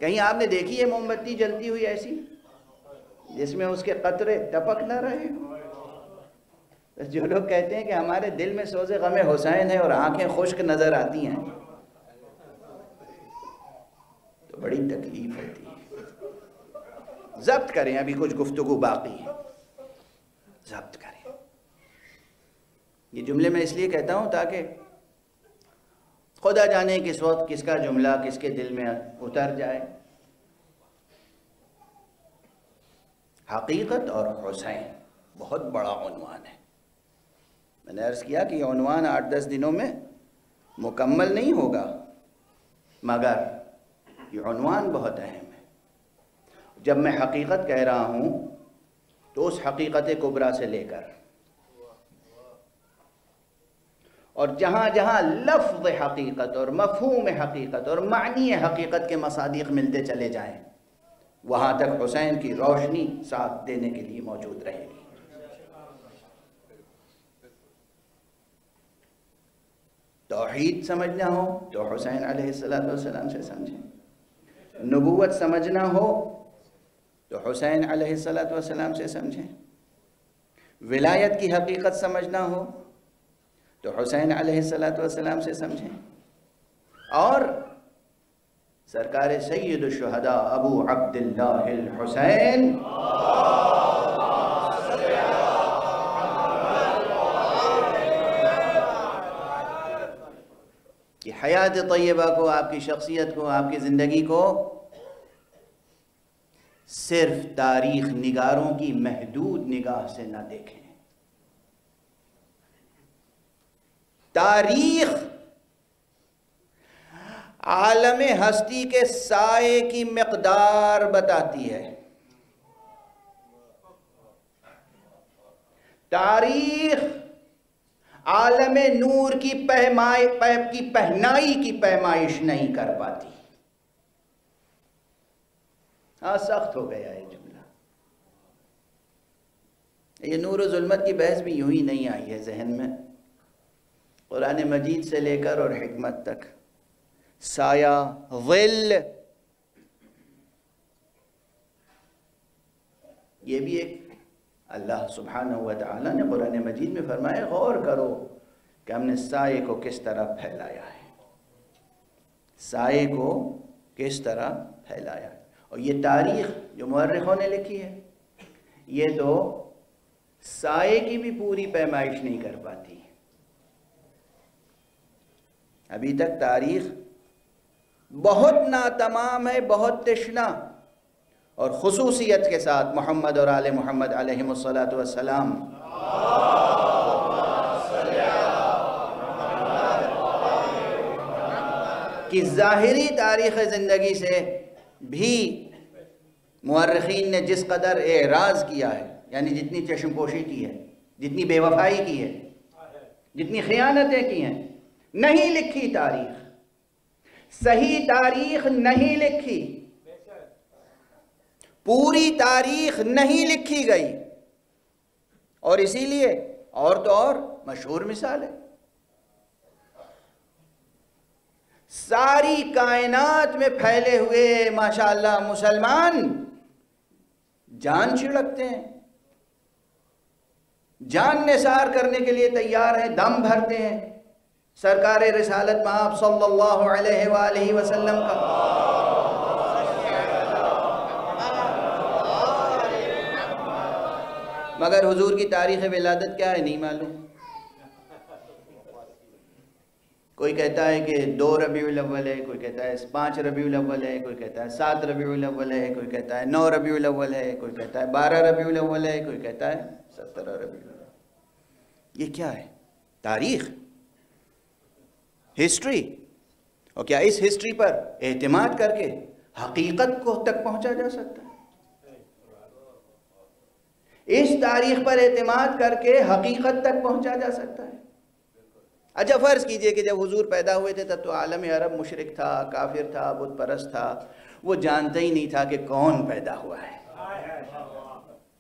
کہیں آپ نے دیکھی ہے موم بتی جلتی ہوئی ایسی جس میں اس کے قطرے ٹپک نہ رہے ہوں؟ جو لوگ کہتے ہیں کہ ہمارے دل میں سوز غم حسین ہے اور آنکھیں خشک نظر آتی ہیں، تو بڑی تکلیف ہوتی ہے. ضبط کریں، ابھی کچھ گفتگو باقی ہے، ضبط کریں. یہ جملے میں اس لیے کہتا ہوں تاکہ خدا جانے کس وقت کس کا جملہ کس کے دل میں اتر جائے. حقیقت اور حسین بہت بڑا عنوان ہے. میں نے عرض کیا کہ یہ عنوان 8-10 دنوں میں مکمل نہیں ہوگا، مگر یہ عنوان بہت اہم ہے. جب میں حقیقت کہہ رہا ہوں تو اس حقیقت کبریٰ سے لے کر اور جہاں جہاں لفظ حقیقت اور مفہوم حقیقت اور معنی حقیقت کے مصادیق ملتے چلے جائیں، وہاں تک حسین کی روشنی ساتھ دینے کے لیے موجود رہے گی. توحید سمجھنا ہو تو حسین علیہ السلام سے سمجھیں. نبوت سمجھنا ہو تو حسین علیہ السلام سے سمجھیں. ولایت کی حقیقت سمجھنا ہو تو حسین علیہ السلام سے سمجھیں. اور سرکار سید الشہداء ابو عبداللہ الحسین کی حیات طیبہ کو، آپ کی شخصیت کو، آپ کی زندگی کو صرف تاریخ نگاروں کی محدود نگاہ سے نہ دیکھیں. تاریخ عالم ہستی کے سائے کی مقدار بتاتی ہے. تاریخ عالم نور کی پہنائی کی پیمائش نہیں کر پاتی. ہاں سخت ہو گیا یہ جملہ. یہ نور و ظلمت کی بحث بھی یوں ہی نہیں آئی ہے ذہن میں. قرآن مجید سے لے کر اور حکمت تک سایہ، ظل، یہ بھی ایک اللہ سبحانہ و تعالیٰ نے قرآن مجید میں فرمایا غور کرو کہ ہم نے سائے کو کس طرح پھیلایا ہے. سائے کو کس طرح پھیلایا ہے. اور یہ تاریخ جو مورخوں نے لکھی ہے یہ تو سائے کی بھی پوری پیمائش نہیں کر پاتی. ابھی تک تاریخ بہت ناتمام ہے، بہت تشنا. اور خصوصیت کے ساتھ محمد اور آل محمد علیہم السلام کی ظاہری تاریخ زندگی سے بھی مورخین نے جس قدر اعراض کیا ہے، یعنی جتنی چشم پوشی کی ہے، جتنی بے وفائی کی ہے، جتنی خیانتیں کی ہیں، نہیں لکھی تاریخ. صحیح تاریخ نہیں لکھی، پوری تاریخ نہیں لکھی گئی. اور اسی لیے اور تو اور مشہور مثال ہے، ساری کائنات میں پھیلے ہوئے ماشاءاللہ مسلمان جان چھڑکتے ہیں، جان نثار کرنے کے لیے تیار ہیں، دم بھرتے ہیں سرکار رسالت مآب صلی اللہ علیہ وآلہ وسلم کا. مگر حضور کی تاریخ ولادت کیا ہے نہیں معلوم. کوئی کہتا ہے کہ 2 ربیع الاول ہے، کوئی کہتا ہے 5 ربیع الاول ہے، کوئی کہتا ہے 7 ربیع الاول ہے، کوئی کہتا ہے 9 ربیع الاول ہے، کوئی کہتا ہے 12 ربیع الاول ہے، کوئی کہتا ہے 17 ربیع الاول. یہ کیا ہے؟ تاریخ، ہسٹری. اور کیا اس ہسٹری پر اعتماد کر کے حقیقت کو تک پہنچا جا سکتا ہے؟ اس تاریخ پر اعتماد کر کے حقیقت تک پہنچا جا سکتا ہے؟ اچھا فرض کیجئے کہ جب حضور پیدا ہوئے تھے تب تو عالم عرب مشرک تھا، کافر تھا، بت پرست تھا، وہ جانتا ہی نہیں تھا کہ کون پیدا ہوا ہے،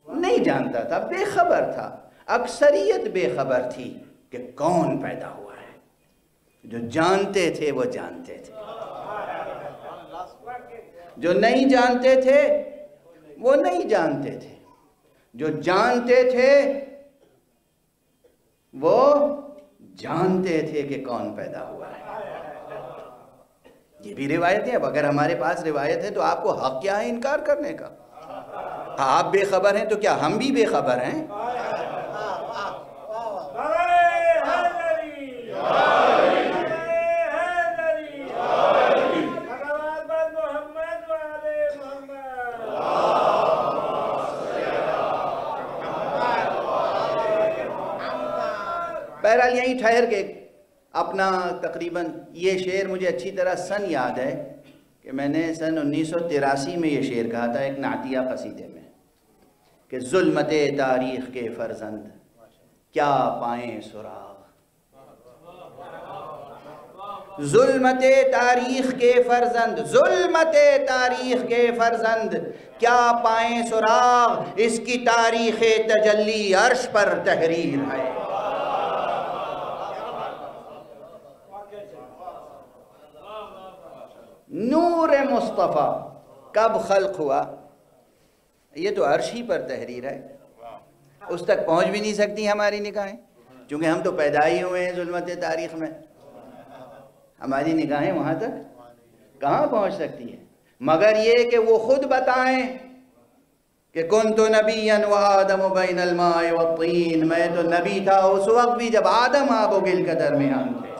نہیں جانتا تھا، بے خبر تھا، اکثریت بے خبر تھی کہ کون پیدا ہوا ہے۔ جو جانتے تھے وہ جانتے تھے، جو نہیں جانتے تھے وہ نہیں جانتے تھے، جو جانتے تھے وہ جانتے تھے کہ کون پیدا ہوا ہے۔ یہ بھی روایت ہے۔ اب اگر ہمارے پاس روایت ہے تو آپ کو حق کیا ہے انکار کرنے کا؟ آپ بے خبر ہیں تو کیا ہم بھی بے خبر ہیں؟ بہرحال یہیں ٹھہر کے اپنا تقریباً یہ شعر مجھے اچھی طرح سن یاد ہے کہ میں نے سن 1983 میں یہ شعر کہا تھا ایک نعتیہ قصیدے میں کہ ظلمت تاریخ کے فرزند کیا پائیں سراغ، ظلمت تاریخ کے فرزند، ظلمت تاریخ کے فرزند کیا پائیں سراغ، اس کی تاریخ تجلی عرش پر تحریر ہے۔ نور مصطفیٰ کب خلق ہوا، یہ تو عرش ہی پر تحریر ہے، اس تک پہنچ بھی نہیں سکتی ہماری نگاہیں، چونکہ ہم تو پیدا ہی ہوئے ہیں ظلمت تاریخ میں، ہماری نگاہیں وہاں تک کہاں پہنچ سکتی ہیں؟ مگر یہ کہ وہ خود بتائیں کہ کنت نبیا وآدم بین الماء والطین، میں تو نبی تھا اس وقت بھی جب آدم آب و گل کے درمیان تھے،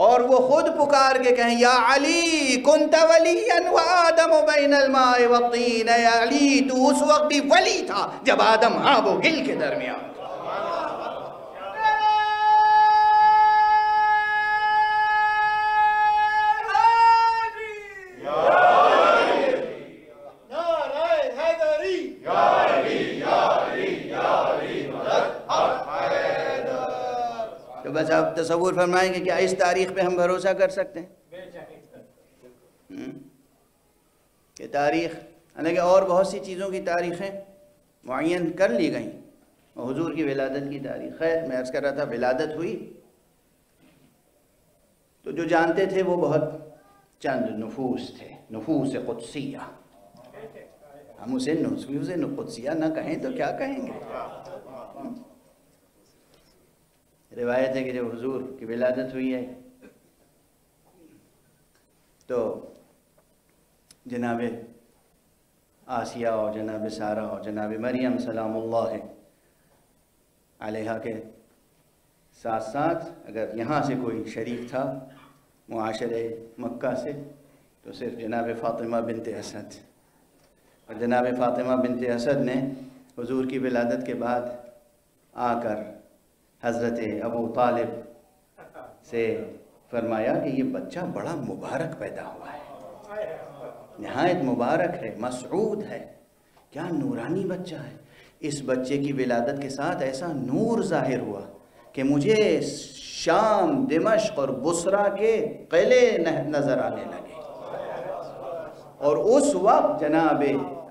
اور وہ خود پکار کے کہیں یا علی کنت ولیا وآدم بین الماء والطین، اے علی تو اس وقت بھی ولی تھا جب آدم آب و گل کے درمیان تھا۔ تو بس آپ تصور فرمائیں کہ کیا اس تاریخ پہ ہم بھروسہ کر سکتے ہیں کہ تاریخ، حالانکہ اور بہت سی چیزوں کی تاریخیں معین کر لی گئیں، حضور کی ولادت کی تاریخ، خیر میں عرض کر رہا تھا ولادت ہوئی تو جو جانتے تھے وہ بہت چند نفوس تھے، نفوس قدسیہ، ہم اسے نفوس قدسیہ نہ کہیں تو کیا کہیں گے؟ روایت ہے کہ جب حضور کی ولادت ہوئی ہے تو جناب آسیہ اور جناب سارہ اور جناب مریم سلام اللہ علیہا کے ساتھ ساتھ اگر یہاں سے کوئی شریک تھا معاشرے مکہ سے تو صرف جناب فاطمہ بنت اسد، اور جناب فاطمہ بنت اسد نے حضور کی ولادت کے بعد آ کر حضرت ابو طالب سے فرمایا کہ یہ بچہ بڑا مبارک پیدا ہوا ہے، نہایت مبارک ہے، مسعود ہے، کیا نورانی بچہ ہے۔ اس بچے کی ولادت کے ساتھ ایسا نور ظاہر ہوا کہ مجھے شام، دمشق اور بصرہ کے قلعے نظر آنے لگے، اور اس وقت جناب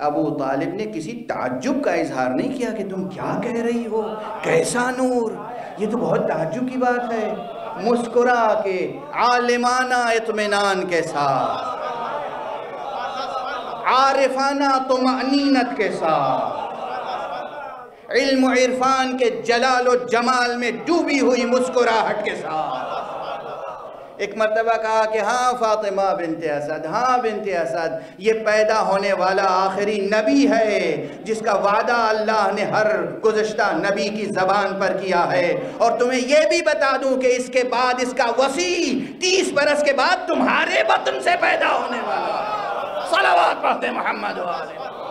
ابو طالب نے کسی تعجب کا اظہار نہیں کیا کہ تم کیا کہہ رہی ہو، کیسا نور، یہ تو بہت تعجب کی بات ہے۔ مسکرا کے عالمانہ اطمینان کے ساتھ، عارفانہ طمأنینت کے ساتھ، علم و عرفان کے جلال و جمال میں ڈوبی ہوئی مسکراہٹ کے ساتھ ایک مرتبہ کہا کہ ہاں فاطمہ بنت اسد، ہاں بنت اسد، یہ پیدا ہونے والا آخری نبی ہے جس کا وعدہ اللہ نے ہر گزشتہ نبی کی زبان پر کیا ہے، اور تمہیں یہ بھی بتا دوں کہ اس کے بعد اس کا وسیع 30 برس کے بعد تمہارے بطن سے پیدا ہونے والا ہے۔ صلوات پڑھتے محمد و آلہ محمد۔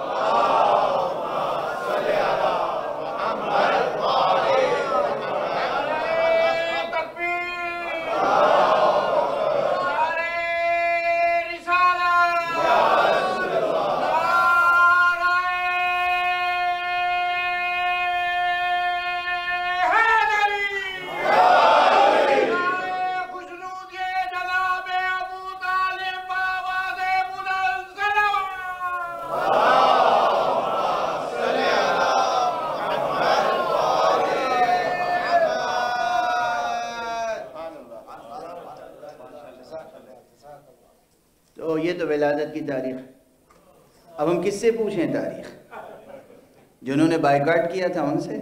تو یہ تو ولادت کی تاریخ. اب ہم کس سے پوچھیں تاریخ؟ جنہوں نے بائیکاٹ کیا تھا ان سے،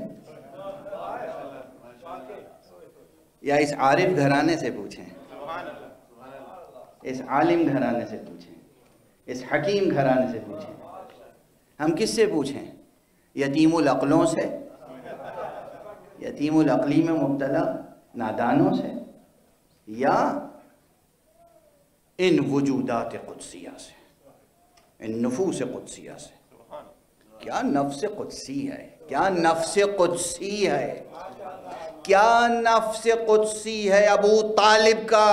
یا اس عارف گھرانے سے پوچھیں، اس عالم گھرانے سے پوچھیں، اس حکیم گھرانے سے پوچھیں؟ ہم کس سے پوچھیں؟ یتیم العقلوں سے، یتیم العقلی میں مبتلا نادانوں سے، یا ان وجودات قدسیہ سے، ان نفوس قدسیہ سے؟ کیا نفس قدسی ہے، کیا نفس قدسی ہے، کیا نفس قدسی ہے ابو طالب کا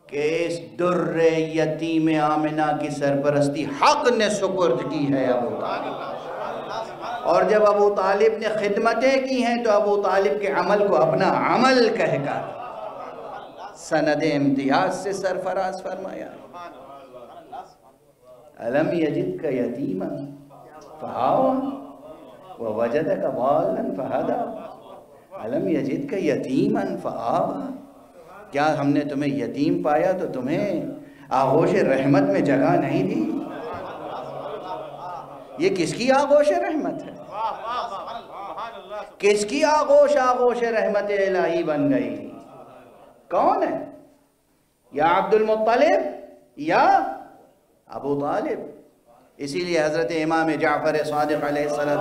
کہ اس در یتیم آمنہ کی سرپرستی حق نے سپرد کی ہے ابو طالب. اور جب ابو طالب نے خدمتیں کی ہیں تو ابو طالب کے عمل کو اپنا عمل کہہ کر سند امتیاز سے سرفراز فرمایا. أَلَمْ يَجِدْكَ يَتِيمًا فَآوَى وَوَجَدَكَ ضَالًّا فَهَدَى أَلَمْ يَجِدْكَ يَتِيمًا فَآوَى. کیا ہم نے تمہیں یتیم پایا تو تمہیں آغوش رحمت میں جگہ نہیں دی؟ یہ کس کی آغوش رحمت ہے؟ کس کی آغوش رحمت الہی بن گئی؟ کون ہے؟ یا عبد المطلب یا ابو طالب؟ اسی لیے حضرت امام جعفر صادق علیہ السلام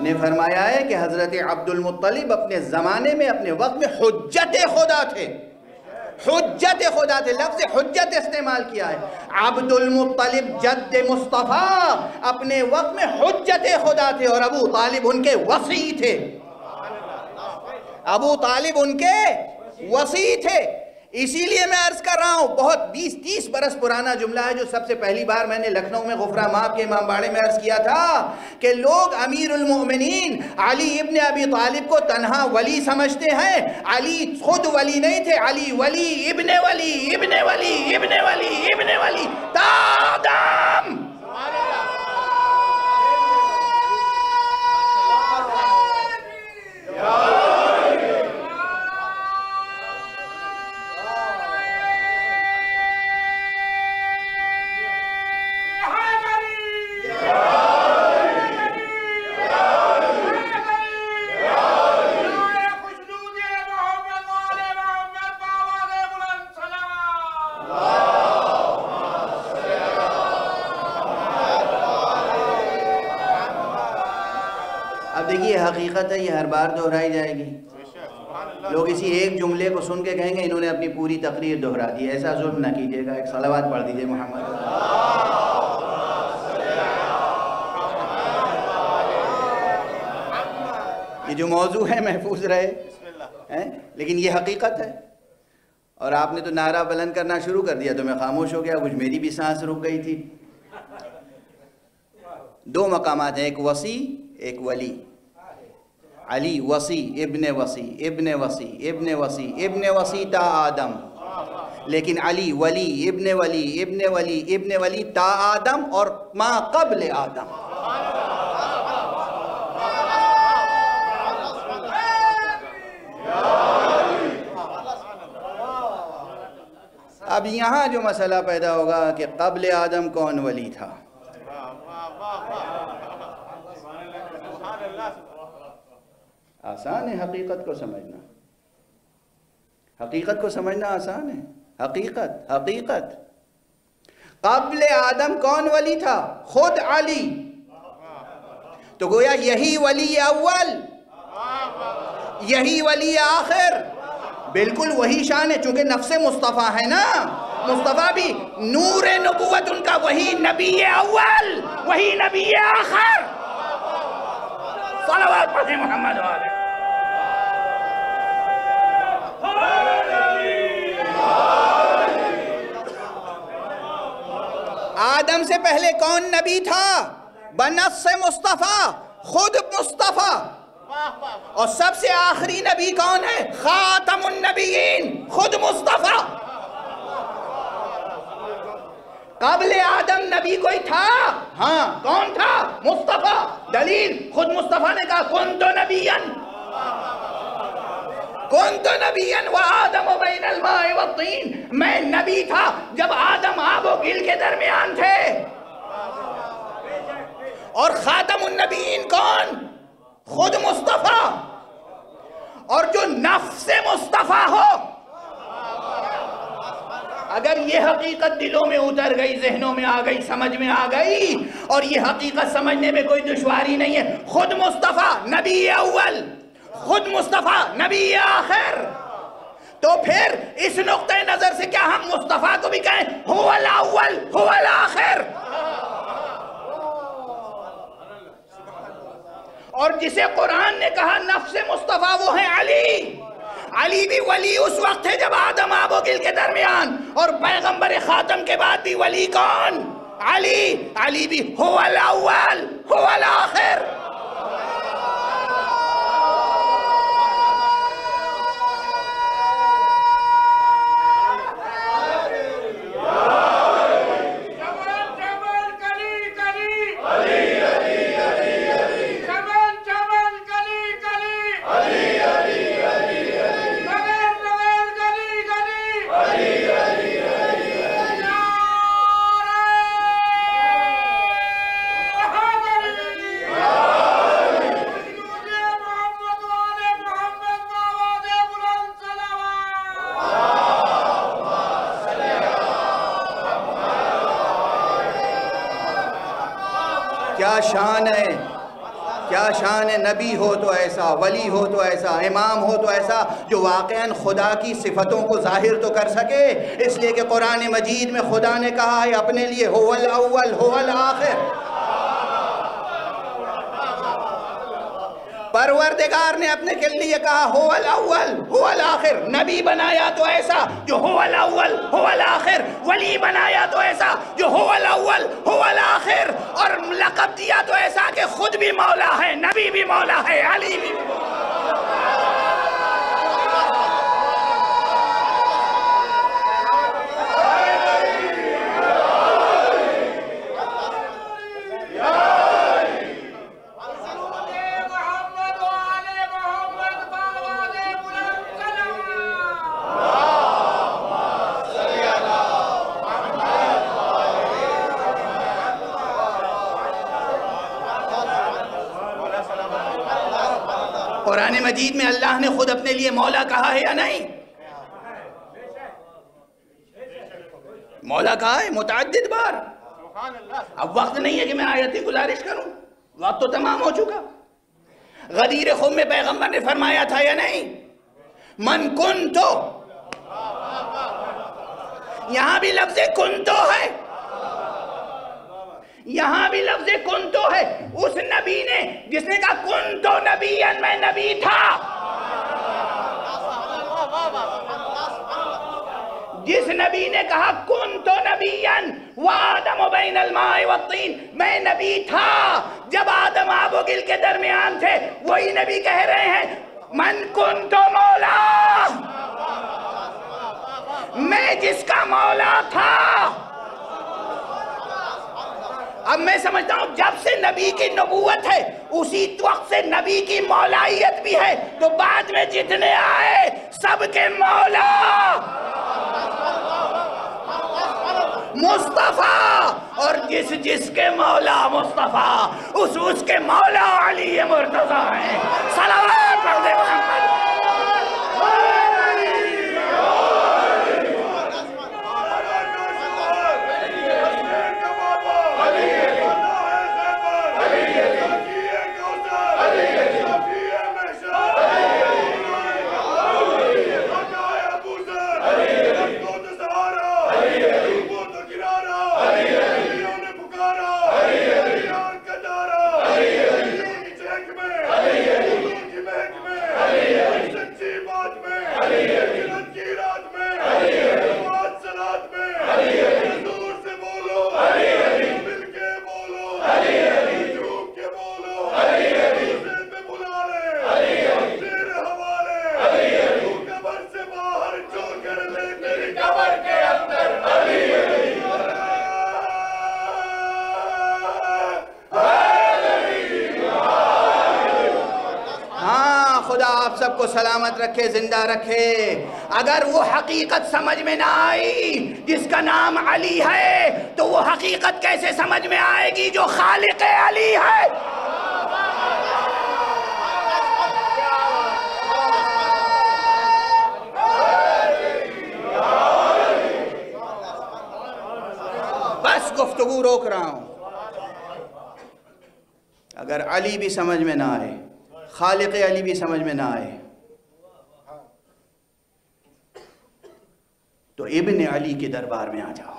نے فرمایا ہے کہ حضرت عبد المطلب اپنے زمانے میں اپنے وقت میں حجت خدا تھے. حجت خدا تھے، لفظ حجت استعمال کیا ہے. عبد المطلب جد مصطفیٰ اپنے وقت میں حجت خدا تھے، اور ابو طالب ان کے وصی تھے. ابو طالب ان کے وصی تھے. اسی لیے میں عرض کر رہا ہوں، بہت 20-30 برس پرانا جملہ ہے جو سب سے پہلی بار میں نے لکھنؤ میں غفرہ ماب کے امام باڑے میں عرض کیا تھا کہ لوگ امیر المؤمنین علی ابن ابی طالب کو تنہا ولی سمجھتے ہیں. علی خود ولی نہیں تھے، علی ولی ابن ولی ابن ولی ابن ولی ابن ولی تا آدم. دیکھیے حقیقت ہے، یہ ہر بار دہرائی جائے گی. لوگ اسی ایک جملے کو سن کے کہیں گے انہوں نے اپنی پوری تقریر دہرا دی. ایسا ظلم نہ کیجیے گا. ایک صلوات پڑھ دیجئے محمد. یہ جو موضوع ہے محفوظ رہے، لیکن یہ حقیقت ہے. اور آپ نے تو نعرہ بلند کرنا شروع کر دیا تو میں خاموش ہو گیا. کچھ میری بھی سانس رک گئی تھی. دو مقامات ہیں، ایک وصی ایک ولی. علی وصی ابن وصی ابن وصی ابن وصی ابن وصی تا آدم، لیکن علی ولی ابن ولی ابن ولی ابن ولی تا آدم اور ما قبل آدم. اب یہاں جو مسئلہ پیدا ہوگا کہ قبل آدم کون ولی تھا؟ آسان ہے حقیقت کو سمجھنا. حقیقت کو سمجھنا آسان ہے. حقیقت قبل آدم کون ولی تھا؟ خود علی. تو گویا یہی ولی اول، یہی ولی آخر، بالکل وہی شان ہے. چونکہ نفس مصطفیٰ ہے نا، مصطفیٰ بھی نور نبوت ان کا، وہی نبی اول وہی نبی آخر. صلوات پڑھیں محمد والے. آدم سے پہلے کون نبی تھا؟ بنص مصطفیٰ خود مصطفیٰ. اور سب سے آخری نبی کون ہے؟ خاتم النبیین خود مصطفیٰ. قبل آدم نبی کوئی تھا؟ ہاں، کون تھا؟ مصطفیٰ۔ دلیل خود مصطفیٰ نے کہا کنت نبیًا کنت نبیًا وآدم بین الماء والطین، میں نبی تھا جب آدم آب و گل کے درمیان تھے۔ اور خاتم النبیین کون؟ خود مصطفیٰ۔ اور جو نفس مصطفیٰ ہو، اگر یہ حقیقت دلوں میں اتر گئی، ذہنوں میں آ گئی، سمجھ میں آ گئی، اور یہ حقیقت سمجھنے میں کوئی دشواری نہیں ہے، خود مصطفیٰ نبی اول، خود مصطفیٰ نبی آخر، تو پھر اس نقطہ نظر سے کیا ہم مصطفیٰ کو بھی کہیں هو الاول هو الاخر؟ اور جسے قرآن نے کہا نفس مصطفیٰ وہ ہے علی۔ علی بھی ولی اس وقت ہے جب آدم آب و گل کے درمیان، اور پیغمبر خاتم کے بعد بھی ولی کون؟ علی۔ علی بھی هو الاول هو الاخر۔ کیا شان ہے، کیا شان ہے، نبی ہو تو ایسا، ولی ہو تو ایسا، امام ہو تو ایسا جو واقعاً خدا کی صفتوں کو ظاہر تو کر سکے۔ اس لیے کہ قرآن مجید میں خدا نے کہا ہے اپنے لیے هو الاول هو الاخر۔ پروردگار نے اپنے کے لیے کہا هو الاول هو الاخر۔ نبی بنایا تو ایسا جو هو الاول هو الاخر، ولی بنایا تو ایسا جو هو الاول هو الاخر، اور لقب دیا تو ایسا کہ خود بھی مولا ہے، نبی بھی مولا ہے، علی بھی مولا ہے۔ قرآن مجید میں اللہ نے خود اپنے لیے مولا کہا ہے یا نہیں؟ مولا کہا ہے متعدد بار۔ اب وقت نہیں ہے کہ میں آیتی گزارش کروں، وقت تو تمام ہو چکا۔ غدیر خم میں پیغمبر نے فرمایا تھا یا نہیں؟ من کنتو، یہاں بھی لفظ کنتو ہے، یہاں بھی لفظ کنتو ہے۔ اس نبی نے جس نے کہا کنتو نبیًا، میں نبی تھا، جس نبی نے کہا کنتو نبیًا وآدم بین الماء والطین، میں نبی تھا جب آدم آب و گل کے درمیان تھے، وہی نبی کہہ رہے ہیں من کنتو مولا، میں جس کا مولا تھا۔ اب میں سمجھتا ہوں جب سے نبی کی نبوت ہے اسی وقت سے نبی کی مولائیت بھی ہے، تو بعد میں جتنے آئے سب کے مولا مصطفیٰ، اور جس کے مولا مصطفیٰ اس کے مولا علی مرتضیٰ ہیں۔ صلوات پڑھ دے محمد۔ علی آپ سب کو سلامت رکھے، زندہ رکھے۔ اگر وہ حقیقت سمجھ میں نہ آئی جس کا نام علی ہے، تو وہ حقیقت کیسے سمجھ میں آئے گی جو خالق علی ہے؟ بس گفتگو روک رہا ہوں۔ اگر علی بھی سمجھ میں نہ آئے، خالق علی بھی سمجھ میں نہ آئے، تو ابن علی کے دربار میں آ جاؤ۔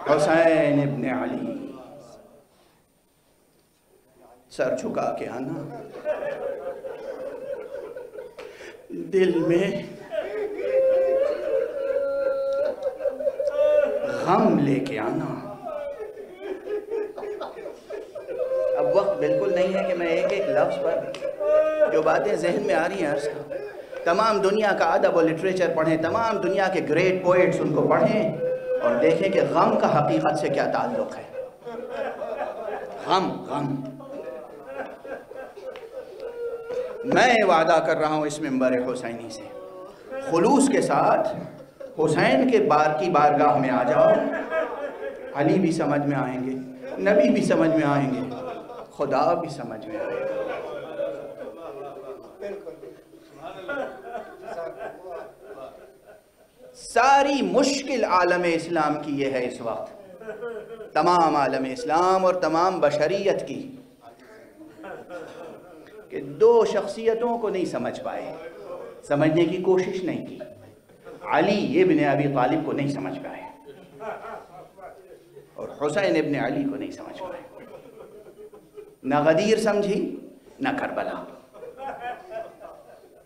حسین ابن علی، سر جھکا کے آنا، دل میں غم لے کے آنا۔ اب وقت بالکل نہیں ہے کہ میں ایک ایک لفظ پر جو باتیں ذہن میں آ رہی ہیں عرض کروں۔ تمام دنیا کا ادب و لٹریچر پڑھیں، تمام دنیا کے گریٹ پوئٹس ان کو پڑھیں اور دیکھیں کہ غم کا حقیقت سے کیا تعلق ہے۔ غم میں وعدہ کر رہا ہوں اس منبر حسینی سے، خلوص کے ساتھ حسین کے کی بارگاہ میں آ جاؤ، علی بھی سمجھ میں آئیں گے، نبی بھی سمجھ میں آئیں گے، خدا بھی سمجھ میں آئے گا۔ ساری مشکل عالم اسلام کی یہ ہے اس وقت، تمام عالم اسلام اور تمام بشریت کی، کہ دو شخصیتوں کو نہیں سمجھ پائے، سمجھنے کی کوشش نہیں کی۔ علی ابن ابی طالب کو نہیں سمجھ پائے اور حسین ابن علی کو نہیں سمجھ پائے۔ نہ غدیر سمجھی نہ کربلا،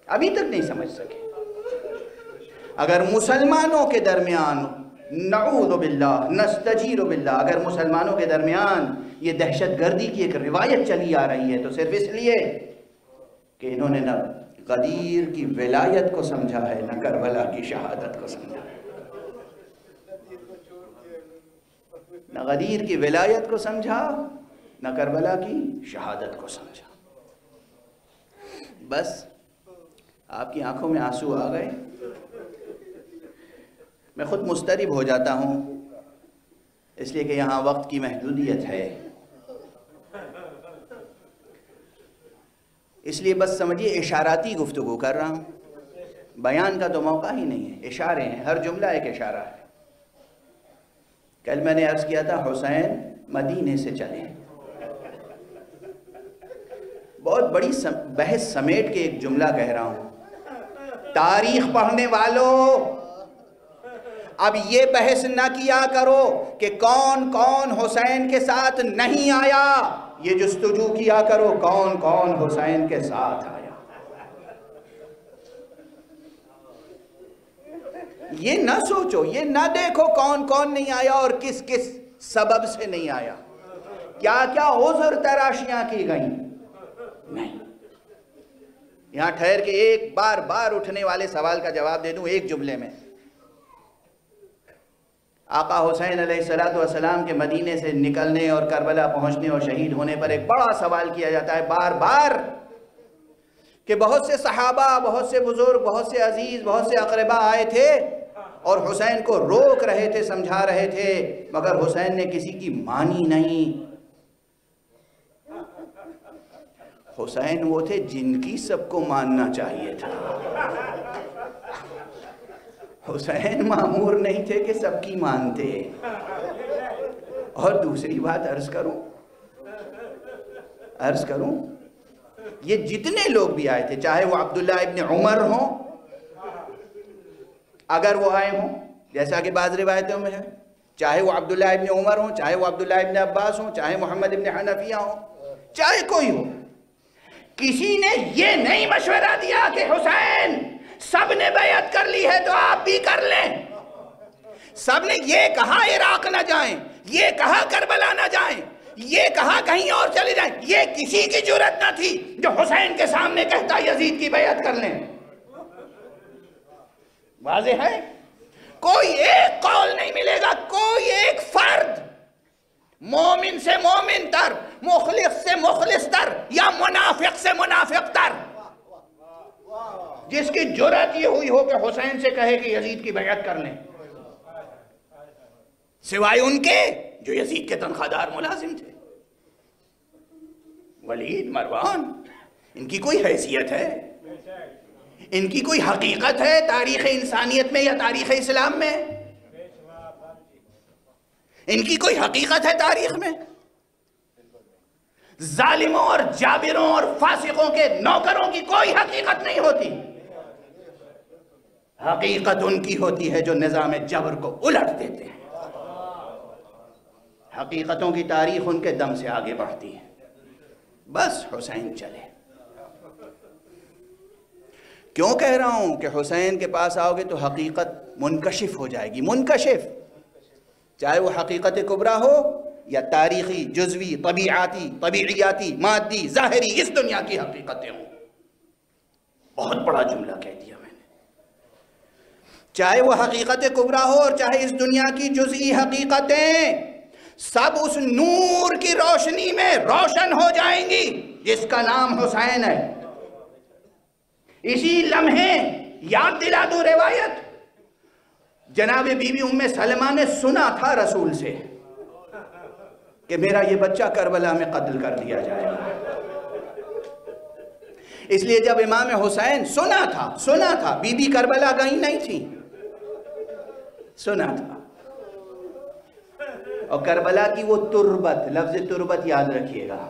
ابھی تک نہیں سمجھ سکے۔ اگر مسلمانوں کے درمیان، نعوذ باللہ نستجیر باللہ، اگر مسلمانوں کے درمیان یہ دہشت گردی کی ایک روایت چلی آ رہی ہے تو صرف اس لیے کہ انہوں نے نہ غدیر کی ولایت کو سمجھا ہے نہ کربلا کی شہادت کو سمجھا ہے۔ نہ غدیر کی ولایت کو سمجھا نہ کربلا کی شہادت کو سمجھا۔ بس آپ کی آنکھوں میں آنسو آ گئے۔ میں خود مضطرب ہو جاتا ہوں اس لیے کہ یہاں وقت کی محدودیت ہے، اس لیے بس سمجھیے اشاراتی گفتگو کر رہا ہوں، بیان کا تو موقع ہی نہیں ہے، اشارے ہیں، ہر جملہ ایک اشارہ ہے۔ کل میں نے عرض کیا تھا حسین مدینے سے چلے، بہت بڑی بحث سمیٹ کے ایک جملہ کہہ رہا ہوں۔ تاریخ پڑھنے والوں، اب یہ بحث نہ کیا کرو کہ کون کون حسین کے ساتھ نہیں آیا، یہ جستجو کیا کرو کون کون حسین کے ساتھ آیا۔ یہ نہ سوچو، یہ نہ دیکھو کون کون نہیں آیا اور کس کس سبب سے نہیں آیا، کیا کیا عذر تراشیاں کی گئیں، نہیں۔ یہاں ٹھہر کے ایک بار بار اٹھنے والے سوال کا جواب دے دوں ایک جملے میں۔ آقا حسین علیہ السلام کے مدینے سے نکلنے اور کربلا پہنچنے اور شہید ہونے پر ایک بڑا سوال کیا جاتا ہے بار بار، کہ بہت سے صحابہ، بہت سے بزرگ، بہت سے عزیز، بہت سے اقربا آئے تھے اور حسین کو روک رہے تھے، سمجھا رہے تھے، مگر حسین نے کسی کی مانی نہیں۔ حسین وہ تھے جن کی سب کو ماننا چاہیے تھا، حسین مامور نہیں تھے کہ سب کی مانتے۔ اور دوسری بات عرض کروں، یہ جتنے لوگ بھی آئے تھے، چاہے وہ عبداللہ ابن عمر ہوں، اگر وہ آئے ہوں جیسا کہ بعض روایتوں میں ہے، چاہے وہ عبداللہ ابن عمر ہوں، چاہے وہ عبداللہ ابن عباس ہوں، چاہے محمد ابن حنفیہ ہوں، چاہے کوئی ہو، کسی نے یہ نہیں مشورہ دیا کہ حسین سب نے بیعت کر لی ہے تو آپ بھی کر لیں۔ سب نے یہ کہا عراق نہ جائیں، یہ کہا کربلا نہ جائیں، یہ کہا کہیں اور چلے جائیں، یہ کسی کی جرات نہ تھی جو حسین کے سامنے کہتا یزید کی بیعت کر لیں۔ واضح ہے؟ کوئی ایک قول نہیں ملے گا، کوئی ایک فرد مومن سے مومن تر، مخلص سے مخلص تر، یا منافق سے منافق تر، جس کی جرأت یہ ہوئی ہو کہ حسین سے کہے کہ یزید کی بیعت کر لیں، سوائے ان کے جو یزید کے تنخواہ دار ملازم تھے۔ ولید، مروان، ان کی کوئی حیثیت ہے؟ ان کی کوئی حقیقت ہے تاریخ انسانیت میں یا تاریخ اسلام میں؟ ان کی کوئی حقیقت ہے تاریخ میں؟ ظالموں اور جابروں اور فاسقوں کے نوکروں کی کوئی حقیقت نہیں ہوتی۔ حقیقت ان کی ہوتی ہے جو نظام جبر کو الٹ دیتے ہیں۔ حقیقتوں کی تاریخ ان کے دم سے آگے بڑھتی ہے۔ بس حسین چلے۔ کیوں کہہ رہا ہوں کہ حسین کے پاس آؤ گے تو حقیقت منکشف ہو جائے گی، منکشف، چاہے وہ حقیقت کبریٰ ہو یا تاریخی، جزوی، طبیعیاتی، مادی، ظاہری، اس دنیا کی حقیقتیں ہوں۔ بہت بڑا جملہ کہہ دیا میں نے۔ چاہے وہ حقیقت کبریٰ ہو اور چاہے اس دنیا کی جزئی حقیقتیں، سب اس نور کی روشنی میں روشن ہو جائیں گی جس کا نام حسین ہے۔ اسی لمحے یاد دلا دو روایت، جناب بی بی ام سلمہ نے سنا تھا رسول سے کہ میرا یہ بچہ کربلا میں قتل کر دیا جائے گا، اس لیے جب امام حسین سنا تھا، بی بی کربلا گئی نہیں تھی، سنا تھا۔ اور کربلا کی وہ تربت، لفظ تربت یاد رکھیے گا،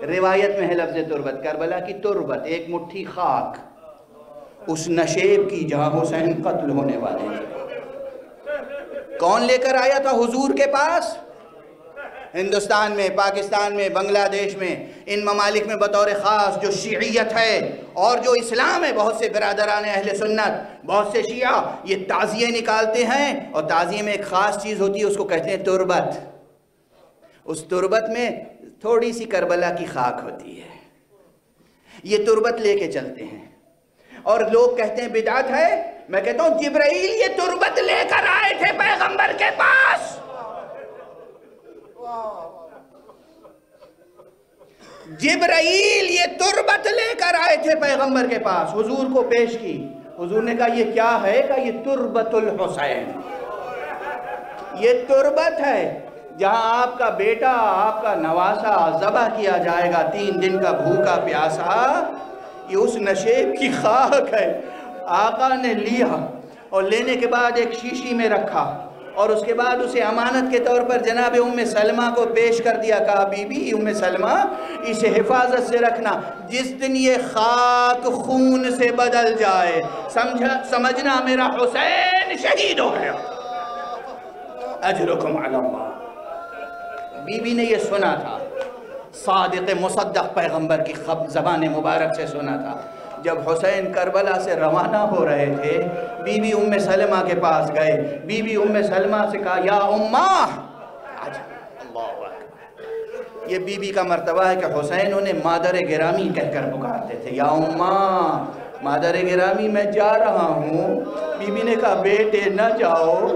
روایت میں ہے لفظ تربت، کربلا کی تربت، ایک مٹھی خاک اس نشیب کی جہاں حسین قتل ہونے والے تھے۔ کون لے کر آیا تھا حضور کے پاس؟ ہندوستان میں، پاکستان میں، بنگلہ دیش میں، ان ممالک میں بطور خاص جو شیعیت ہے اور جو اسلام ہے، بہت سے برادران اہل سنت، بہت سے شیعہ یہ تعزیے نکالتے ہیں، اور تعزیے میں ایک خاص چیز ہوتی ہے، اس کو کہتے ہیں تربت۔ اس تربت میں تھوڑی سی کربلا کی خاک ہوتی ہے، یہ تربت لے کے چلتے ہیں، اور لوگ کہتے ہیں بدعت ہے۔ میں کہتا ہوں جبرائیل یہ تربت لے کر آئے تھے پیغمبر کے پاس، جبرائیل یہ تربت لے کر آئے تھے پیغمبر کے پاس، حضور کو پیش کی، حضور نے کہا یہ کیا ہے؟ کہا یہ تربت الحسین، یہ تربت ہے جہاں آپ کا بیٹا، آپ کا نواسا ذبح کیا جائے گا، 3 دن کا بھوکا پیاسا، یہ اس نشیب کی خاک ہے۔ آقا نے لیا اور لینے کے بعد ایک شیشی میں رکھا، اور اس کے بعد اسے امانت کے طور پر جناب ام سلمہ کو پیش کر دیا، کہا بی بی ام سلمہ اسے حفاظت سے رکھنا، جس دن یہ خاک خون سے بدل جائے سمجھنا میرا حسین شہید ہو گیا، اجرکم علی اللہ۔ بی بی نے یہ سنا تھا، صادق مصدق پیغمبر کی زبان مبارک سے سنا تھا۔ جب حسین کربلا سے روانہ ہو رہے تھے، بی بی ام سلمہ کے پاس گئے، بی بی ام سلمہ سے کہا یا امہ، اللہ اکبر، یہ بی بی کا مرتبہ ہے کہ حسین انہیں مادر گرامی کہہ کر پکارتے تھے، یا امہ، مادر گرامی میں جا رہا ہوں۔ بی بی نے کہا بیٹے نہ جاؤ۔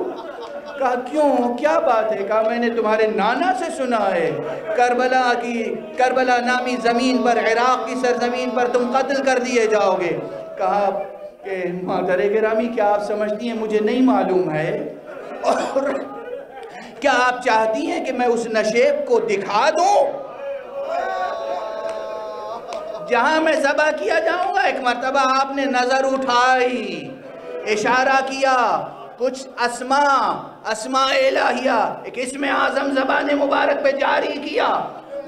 کہا کیوں، کیا بات ہے؟ کہا میں نے تمہارے نانا سے سنا ہے کربلا نامی زمین پر، عراق کی سرزمین پر تم قتل کر دیے جاؤ گے۔ کہا کہ مادر گرامی کیا آپ سمجھتی ہیں مجھے نہیں معلوم ہے؟ اور کیا آپ چاہتی ہیں کہ میں اس نشیب کو دکھا دوں جہاں میں ذبح کیا جاؤں گا؟ ایک مرتبہ آپ نے نظر اٹھائی، اشارہ کیا، کچھ اسماء الہیہ، ایک اسم اعظم زبان مبارک پہ جاری کیا،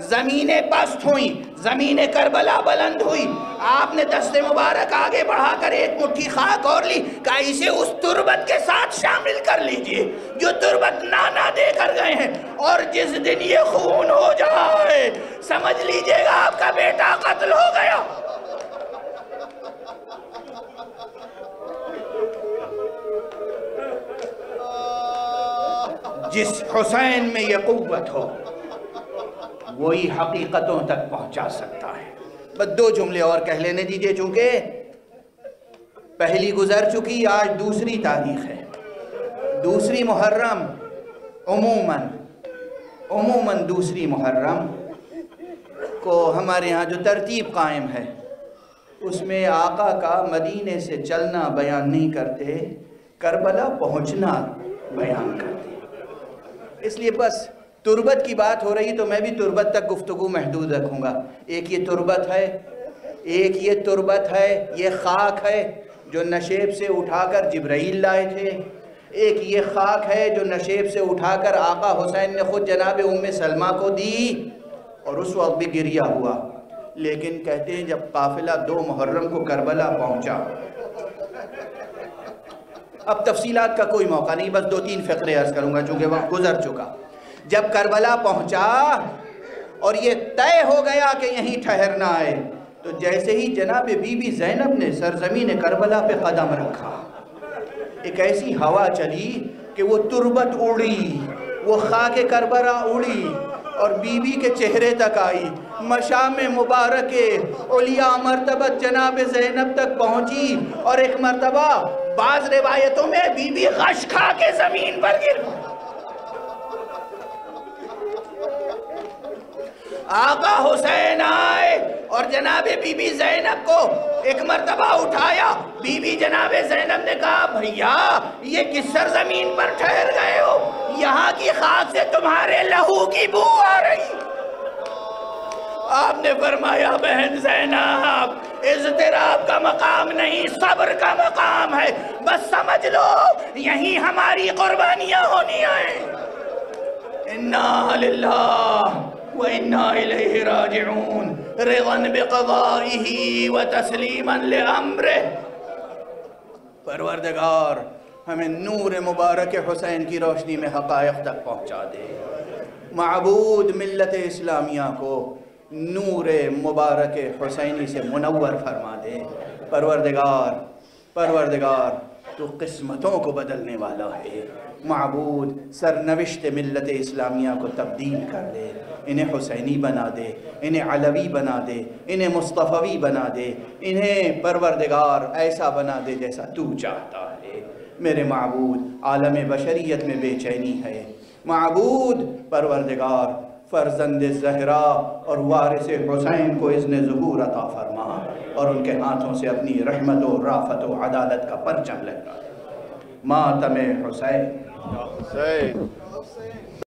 زمینیں پست ہوئیں، زمین کربلا بلند ہوئی، آپ نے دست مبارک آگے بڑھا کر ایک مٹھی خاک اور لی، کہا اسے اس تربت کے ساتھ شامل کر لیجئے جو تربت نانا دے کر گئے ہیں، اور جس دن یہ خون ہو جائے سمجھ لیجئے گا آپ کا بیٹا قتل ہو گیا۔ جس حسین میں یہ قوت ہو وہی حقیقتوں تک پہنچا سکتا ہے۔ بس 2 جملے اور کہہ لینے دیجئے، چونکہ پہلی گزر چکی، آج دوسری تاریخ ہے، 2 محرم۔ عموماً دوسری محرم کو ہمارے ہاں جو ترتیب قائم ہے اس میں آقا کا مدینے سے چلنا بیان نہیں کرتے، کربلا پہنچنا بیان کرتے۔ اس لیے بس تربت کی بات ہو رہی تو میں بھی تربت تک گفتگو محدود رکھوں گا۔ ایک یہ تربت ہے، یہ خاک ہے جو نشیب سے اٹھا کر جبرائیل لائے تھے، ایک یہ خاک ہے جو نشیب سے اٹھا کر آقا حسین نے خود جناب ام سلمہ کو دی، اور اس وقت بھی گریہ ہوا۔ لیکن کہتے ہیں جب قافلہ 2 محرم کو کربلا پہنچا، اب تفصیلات کا کوئی موقع نہیں، بس 2-3 فقرے عرض کروں گا چونکہ وقت گزر چکا۔ جب کربلا پہنچا اور یہ طے ہو گیا کہ یہیں ٹھہرنا ہے، تو جیسے ہی جناب بی بی زینب نے سرزمین کربلا پہ قدم رکھا، ایک ایسی ہوا چلی کہ وہ تربت اڑی، وہ خاک کربلا اڑی اور بی بی کے چہرے تک آئی، مشام مبارک علیٰ مرتبت جناب زینب تک پہنچی، اور ایک مرتبہ بعض روایتوں میں بی بی غش کھا کے زمین پر گر۔ آقا حسین آئے اور جناب بی بی زینب کو ایک مرتبہ اٹھایا۔ بی بی جناب زینب نے کہا بھیا یہ کس سرزمین پر ٹھہر گئے ہو؟ یہاں کی خاک سے تمہارے لہو کی بو آ رہی۔ آپ نے فرمایا بہن زینب اضطراب کا مقام نہیں، صبر کا مقام ہے، بس سمجھ لو یہیں ہماری قربانیاں ہونی ہیں۔ انا للہ وَإِنَّا إِلَيْهِ رَاجِعُونَ رِضًا بِقَضَائِهِ وَتَسْلِيمًا لِأَمْرِهِ۔ پروردگار ہمیں نور مبارک حسین کی روشنی میں حقائق تک پہنچا دے، معبود ملت اسلامیہ کو نور مبارک حسینی سے منور فرما دے۔ پروردگار تو قسمتوں کو بدلنے والا ہے، معبود سرنوشت ملت اسلامیہ کو تبدیل کر دے، انہیں حسینی بنا دے، انہیں علوی بنا دے، انہیں مصطفی بنا دے، انہیں پروردگار ایسا بنا دے جیسا تو چاہتا ہے۔ میرے معبود عالم بشریت میں بے چینی ہے، معبود پروردگار فرزند زہرا اور وارث حسین کو اذن ظہور عطا فرما، اور ان کے ہاتھوں سے اپنی رحمت و رافت و عدالت کا پرچم لہرا دے۔ ماتم حسین